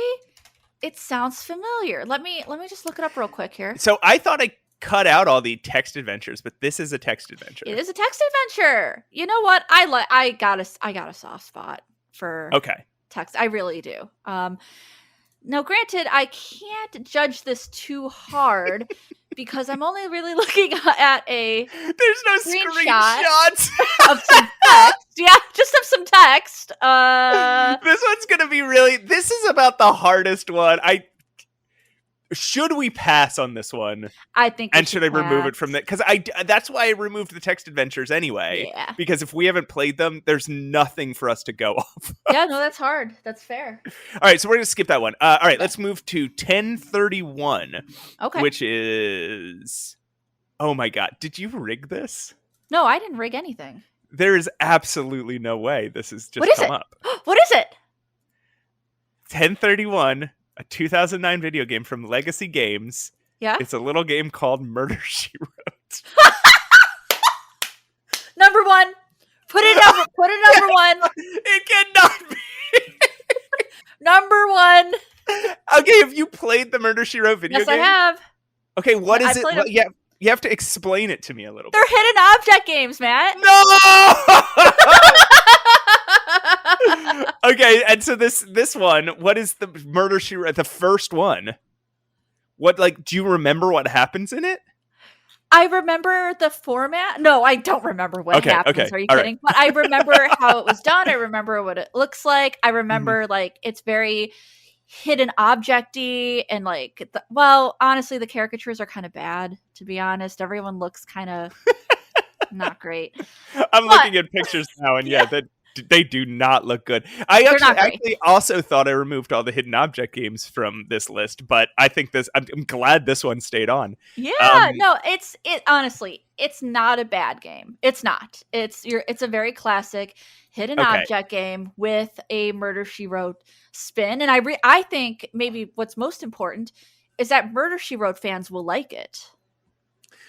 it sounds familiar. Let me just look it up real quick here. So I thought I cut out all the text adventures, but this is a text adventure. It is a text adventure. You know what? I got a soft spot for text. I really do. Now, granted, I can't judge this too hard because I'm only really looking at there's no screenshots of some text. Yeah, just of some text. This one's gonna be this is about the hardest one. Should we pass on this one? I think. And should I remove it from that? Because that's why I removed the text adventures anyway. Yeah. Because if we haven't played them, there's nothing for us to go off. Yeah, no, that's hard. That's fair. All right, so we're gonna skip that one. All right, let's move to 1031. Okay. Which is, oh my god, did you rig this? No, I didn't rig anything. There is absolutely no way this is just what is come it? up. What is it? 1031, a 2009 video game from Legacy Games. Yeah. It's a little game called Murder, She Wrote. Number one. Put it number one. It cannot be. Number one. Okay, have you played the Murder, She Wrote video Yes, game? I have. Okay, what is it? played Well, yeah, you have to explain it to me a little They're bit. hidden object games, Matt. No! Okay, and so this one, what is the Murder, She Wrote? The first one. What, like, do you remember what happens in it? I remember the format. No, I don't remember what happens. Okay, Are you all kidding? But I remember how it was done. I remember what it looks like. I remember like it's very hidden objecty and like honestly the caricatures are kind of bad, to be honest. Everyone looks kind of not great. I'm looking at pictures now, and they do not look good. I actually also thought I removed all the hidden object games from this list, but I think I'm glad this one stayed on. Yeah, no, it honestly, it's not a bad game. It's not. It's a very classic hidden object game with a Murder, She Wrote spin, and I think maybe what's most important is that Murder, She Wrote fans will like it.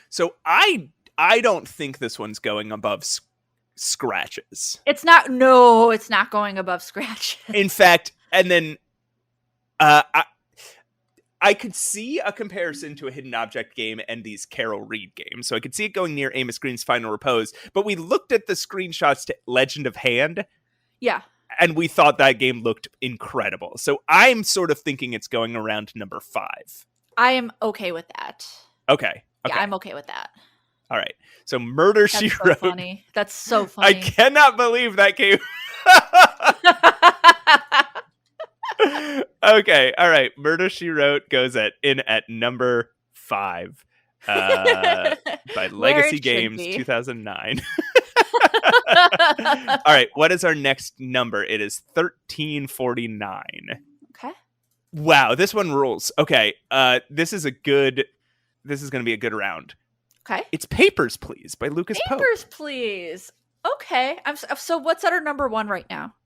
So I don't think this one's going above scratches. It's not. No, it's not going above scratches. In fact, and then I could see a comparison to a hidden object game and these Carol Reed games. So I could see it going near Amos Green's Final Repose. But we looked at the screenshots to Legend of Hand. Yeah. And we thought that game looked incredible. So I'm sort of thinking it's going around number 5. I am okay with that. Okay. Yeah, I'm okay with that. All right. So Murder, She Wrote. Funny. That's so funny. I cannot believe that game. Okay. All right. Murder, She Wrote goes in at number 5 by Legacy Games 2009. All right. What is our next number? It is 1349. Okay. Wow. This one rules. Okay. This is going to be a good round. Okay. It's Papers, Please by Lucas Pope. Papers, Please. Okay. So what's at our number 1 right now?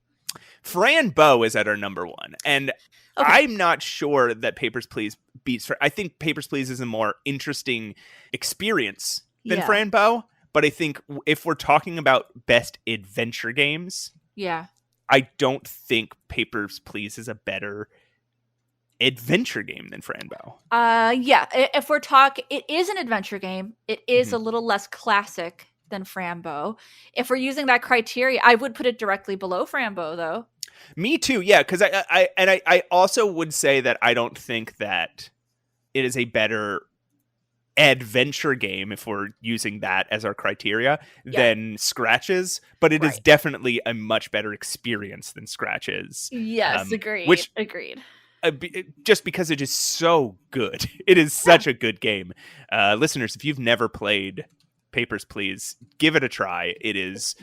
Fran Bow is at our number 1. And I'm not sure that Papers, Please beats I think Papers, Please is a more interesting experience than Fran Bow. But I think if we're talking about best adventure games, I don't think Papers, Please is a better adventure game than Fran Bow. If we're talking, it is an adventure game. It is a little less classic than Frambo. If we're using that criteria, I would put it directly below Frambo, though. Me too, yeah, because I also would say that I don't think that it is a better adventure game, if we're using that as our criteria, than Scratches, but it is definitely a much better experience than Scratches. Yes, agreed. Agreed. Just because it is so good. It is such a good game. Listeners, if you've never played Papers, Please, give it a try. It is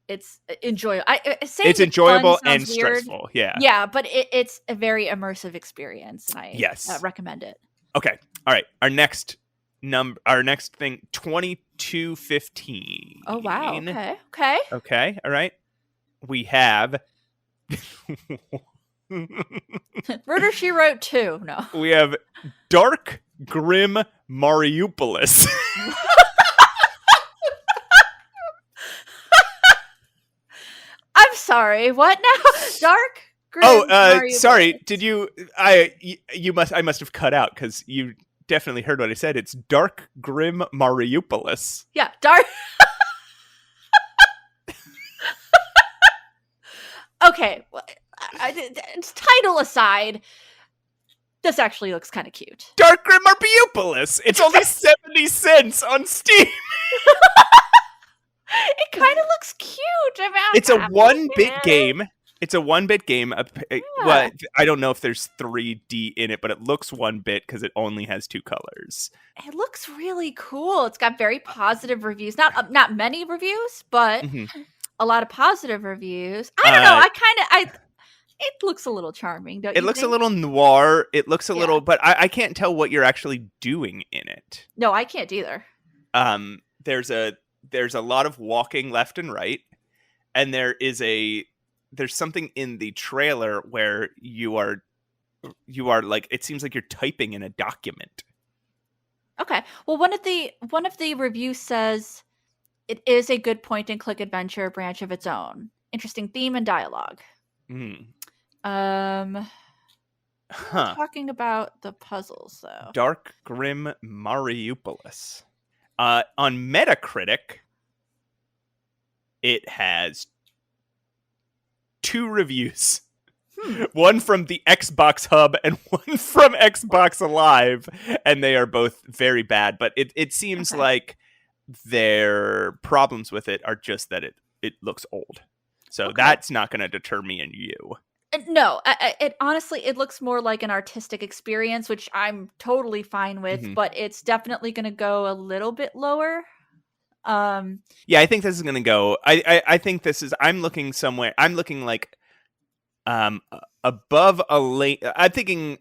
it's enjoyable. It's enjoyable and stressful. Yeah, but it's a very immersive experience, and I recommend it. Okay. All right. Our next thing, 2215. Oh wow. Okay. All right. We have Murder, She Wrote 2. No. We have Dark Grim Mariupolis. I'm sorry. What now? Dark Grim Mariupolis. Sorry. Did you? I must have cut out because you definitely heard what I said. It's Dark Grim Mariupolis. Yeah, Dark. Okay. Title aside, this actually looks kind of cute. Dark Grim Mariupolis. It's only 70 cents on Steam. It kind of looks cute. It's a 1-bit game. It's a 1-bit game. Well, I don't know if there's 3D in it, but it looks 1-bit because it only has 2 colors. It looks really cool. It's got very positive reviews. Not many reviews, but a lot of positive reviews. I don't know. It looks a little charming, don't you think? It looks a little noir. It looks a little, but I can't tell what you're actually doing in it. No, I can't either. There's a lot of walking left and right, and there is a there's something in the trailer where you are like, it seems like you're typing in a document. Okay. Well, one of the reviews says it is a good point and click adventure branch of its own. Interesting theme and dialogue. Talking about the puzzles though. Dark Grim Mariupolis. On Metacritic, it has 2 reviews. One from the Xbox Hub and one from Xbox Live, and they are both very bad. But it seems like their problems with it are just that it looks old. So that's not going to deter me and you. No, it honestly, it looks more like an artistic experience, which I'm totally fine with, but it's definitely going to go a little bit lower. Yeah, I think this is going to go. I think this is. I'm looking somewhere. I'm looking like above a late. I'm thinking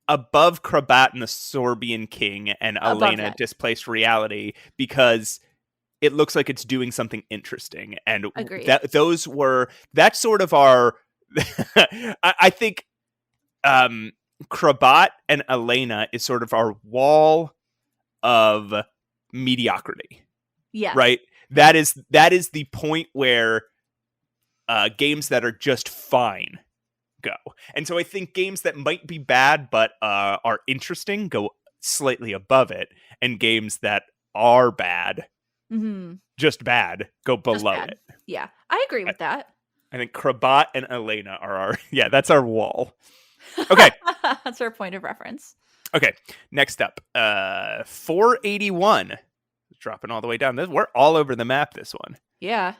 above Krabat and the Sorbian King and Elena Displaced Reality, because it looks like it's doing something interesting. And that's sort of our I think Krabat and Elena is sort of our wall of mediocrity. Yeah. Right? That is the point where games that are just fine go. And so I think games that might be bad but are interesting go slightly above it, and games that are bad, just bad, go below it. Yeah, I agree with that. I think Krabat and Elena are our that's our wall. Okay. That's our point of reference. Okay, next up, 481. Dropping all the way down. We're all over the map, this one. Yeah.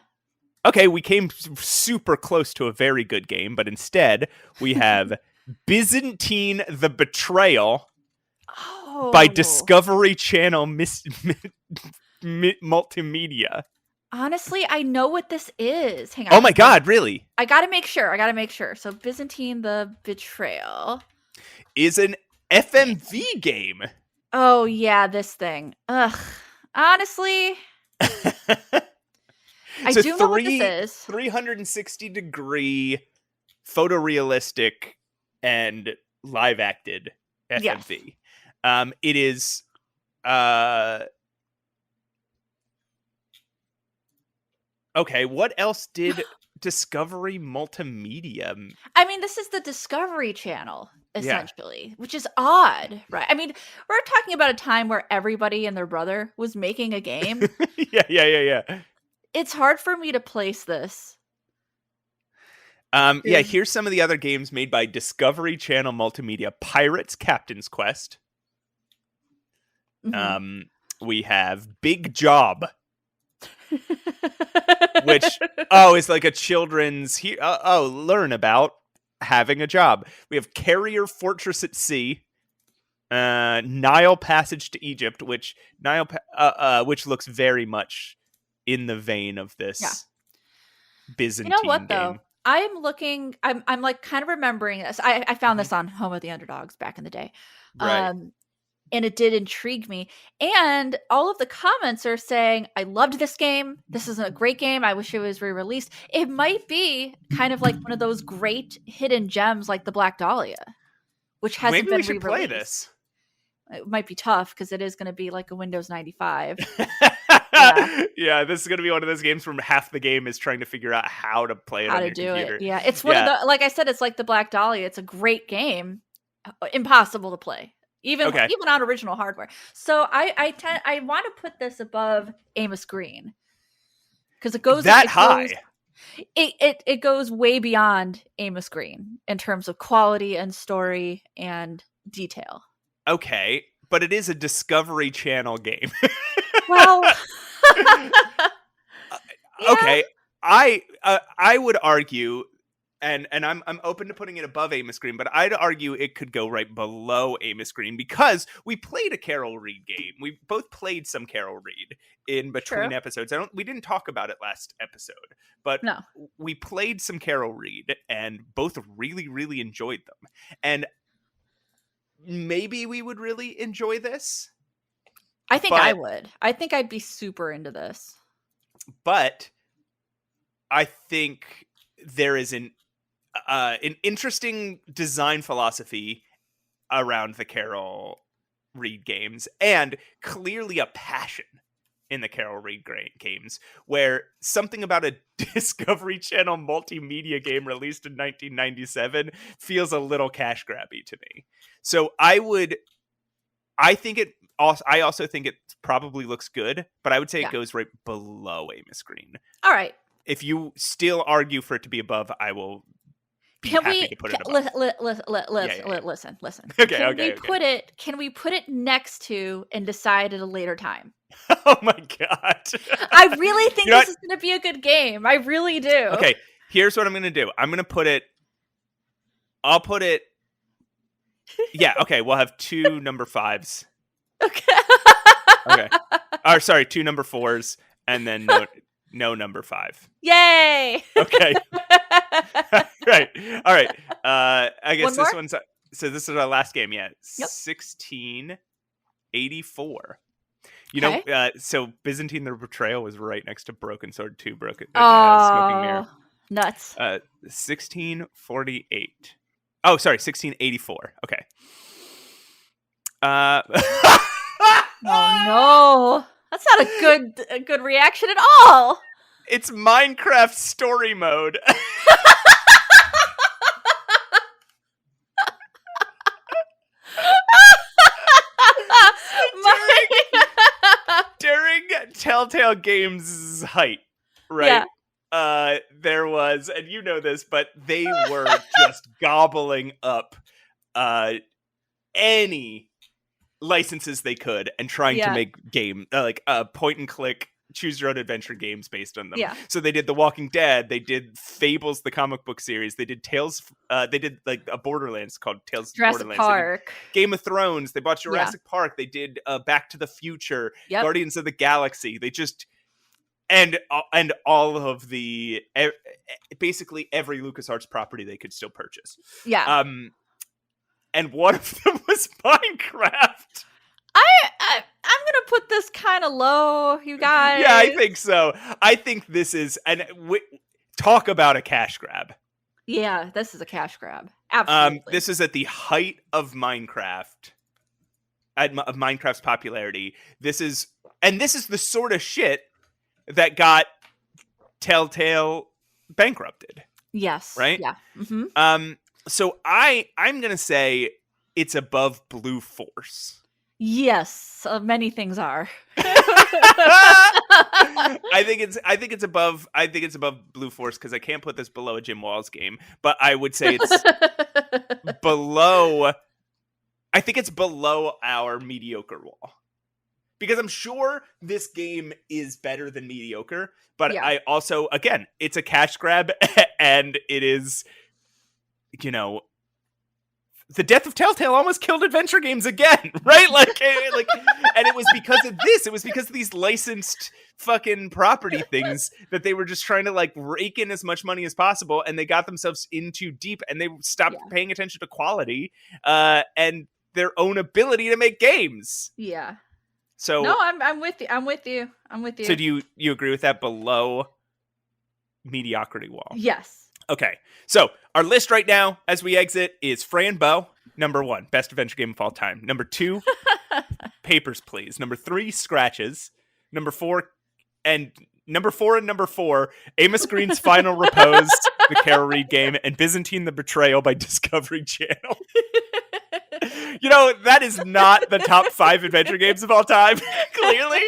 Okay, we came super close to a very good game, but instead we have Byzantine the Betrayal by Discovery Channel Multimedia. Honestly, I know what this is. Hang on. Oh my god, really? I gotta make sure. So Byzantine the Betrayal is an FMV game. Oh yeah, this thing. Ugh. Honestly, I do know what this is. 360-degree photorealistic and live acted FMV. Yes. It is okay, what else did Discovery Multimedia? I mean, this is the Discovery Channel, essentially, which is odd, right? I mean, we're talking about a time where everybody and their brother was making a game. Yeah. It's hard for me to place this. Yeah, here's some of the other games made by Discovery Channel Multimedia. Pirates Captain's Quest. We have Big Job. Which is like a children's learn about having a job. We have Carrier Fortress at Sea, Nile Passage to Egypt, which looks very much in the vein of this Byzantine You know what game. though? I'm like kind of remembering this. I found this on Home of the Underdogs back in the day. Right. And it did intrigue me. And all of the comments are saying, I loved this game. This is a great game. I wish it was re-released. It might be kind of like one of those great hidden gems like the Black Dahlia, which hasn't been re-released. Maybe we should play this. It might be tough because it is going to be like a Windows 95. Yeah, this is going to be one of those games where half the game is trying to figure out how to play it on your computer. Yeah, it's one of the, like I said, it's like the Black Dahlia. It's a great game. Impossible to play. Even on original hardware. So I want to put this above Amos Green because it goes high. It goes way beyond Amos Green in terms of quality and story and detail. Okay, but it is a Discovery Channel game. Well, okay, I would argue. And I'm open to putting it above Amos Green, but I'd argue it could go right below Amos Green because we played a Carol Reed game. We both played some Carol Reed in between episodes. We didn't talk about it last episode, but we played some Carol Reed and both really, really enjoyed them. And maybe we would really enjoy this. I think I would. I think I'd be super into this. But I think there is an interesting design philosophy around the Carol Reed games, and clearly a passion in the Carol Reed games, where something about a Discovery Channel multimedia game released in 1997 feels a little cash grabby to me. So I also think it probably looks good, but I would say it goes right below Amos Green. All right. If you still argue for it to be above, I will be happy to put it above. Listen. Can we put it next to and decide at a later time? Oh my god. I really think this is going to be a good game. I really do. Okay, here's what I'm going to do. I'll put it yeah, okay, we'll have 2 number 5s. Okay. Or sorry, 2 number 4s and then no number 5. Yay! Okay. Right. All right. I guess this one's so this is our last game yet. Yep. 1684. You know, so Byzantine the Betrayal was right next to Broken Sword 2, Smoking Mirror. Nuts. 1648. Oh, sorry, 1684. Okay. Oh no. That's not a good reaction at all. It's Minecraft story mode. During Telltale Games' height, right? Yeah. There was, and you know this, but they were just gobbling up any licenses they could and trying to make point and click choose your own adventure games based on them. Yeah. So they did The Walking Dead, they did Fables the comic book series, they did Tales, they did like a Borderlands called Tales of Borderlands. Park. Game of Thrones, they bought Jurassic Park, they did Back to the Future, Guardians of the Galaxy. They just and all of the basically every LucasArts property they could still purchase. Yeah. And one of them was Minecraft. I'm gonna put this kind of low, you guys. Yeah, I think so. I think this is talk about a cash grab. Yeah, this is a cash grab. Absolutely. This is at the height of Minecraft, of Minecraft's popularity. This is the sort of shit that got Telltale bankrupted. Yes. Right? Yeah. Mm-hmm. So I'm gonna say it's above Blue Force. Yes, many things are. I think it's above Blue Force because I can't put this below a Jim Walls game, but I would say it's below. I think it's below our mediocre wall. Because I'm sure this game is better than mediocre, but I also, again, it's a cash grab and it is, you know, the death of Telltale almost killed adventure games again, right? Like, and it was because of this. It was because of these licensed fucking property things that they were just trying to like rake in as much money as possible, and they got themselves in too deep, and they stopped paying attention to quality and their own ability to make games. Yeah. So no, I'm with you. So do you agree with that below mediocrity wall? Yes. Okay, so our list right now as we exit is Fran Bow, number 1, best adventure game of all time. Number 2, Papers, Please. Number 3, Scratches. Number 4, and number 4, Amos Green's Final Repose, the Carol Reed game, and Byzantine the Betrayal by Discovery Channel. You know, that is not the top 5 adventure games of all time, clearly.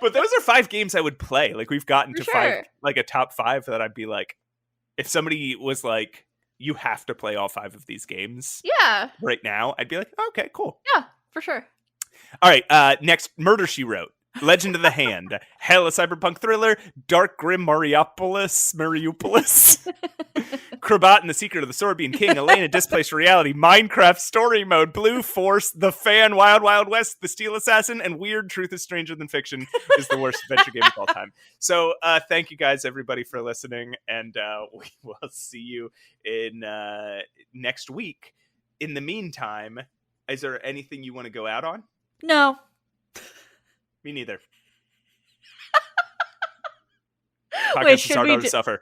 But those are 5 games I would play. Like, we've gotten to 5, like a top 5 that I'd be like, if somebody was like, you have to play all 5 of these games right now, I'd be like, okay, cool. Yeah, for sure. All right, next, Murder, She Wrote. Legend of the Hand. Hell, a cyberpunk thriller. Dark Grim Mariupolis. Krabat and the Secret of the Sword Being King. Elena, Displaced Reality. Minecraft Story Mode. Blue Force. The Fan. Wild Wild West. The Steel Assassin. And Weird Truth is Stranger Than Fiction is the worst adventure game of all time. So thank you guys, everybody, for listening. And we will see you in next week. In the meantime, is there anything you want to go out on? No. Me neither. podcast Wait, is should hard we to suffer.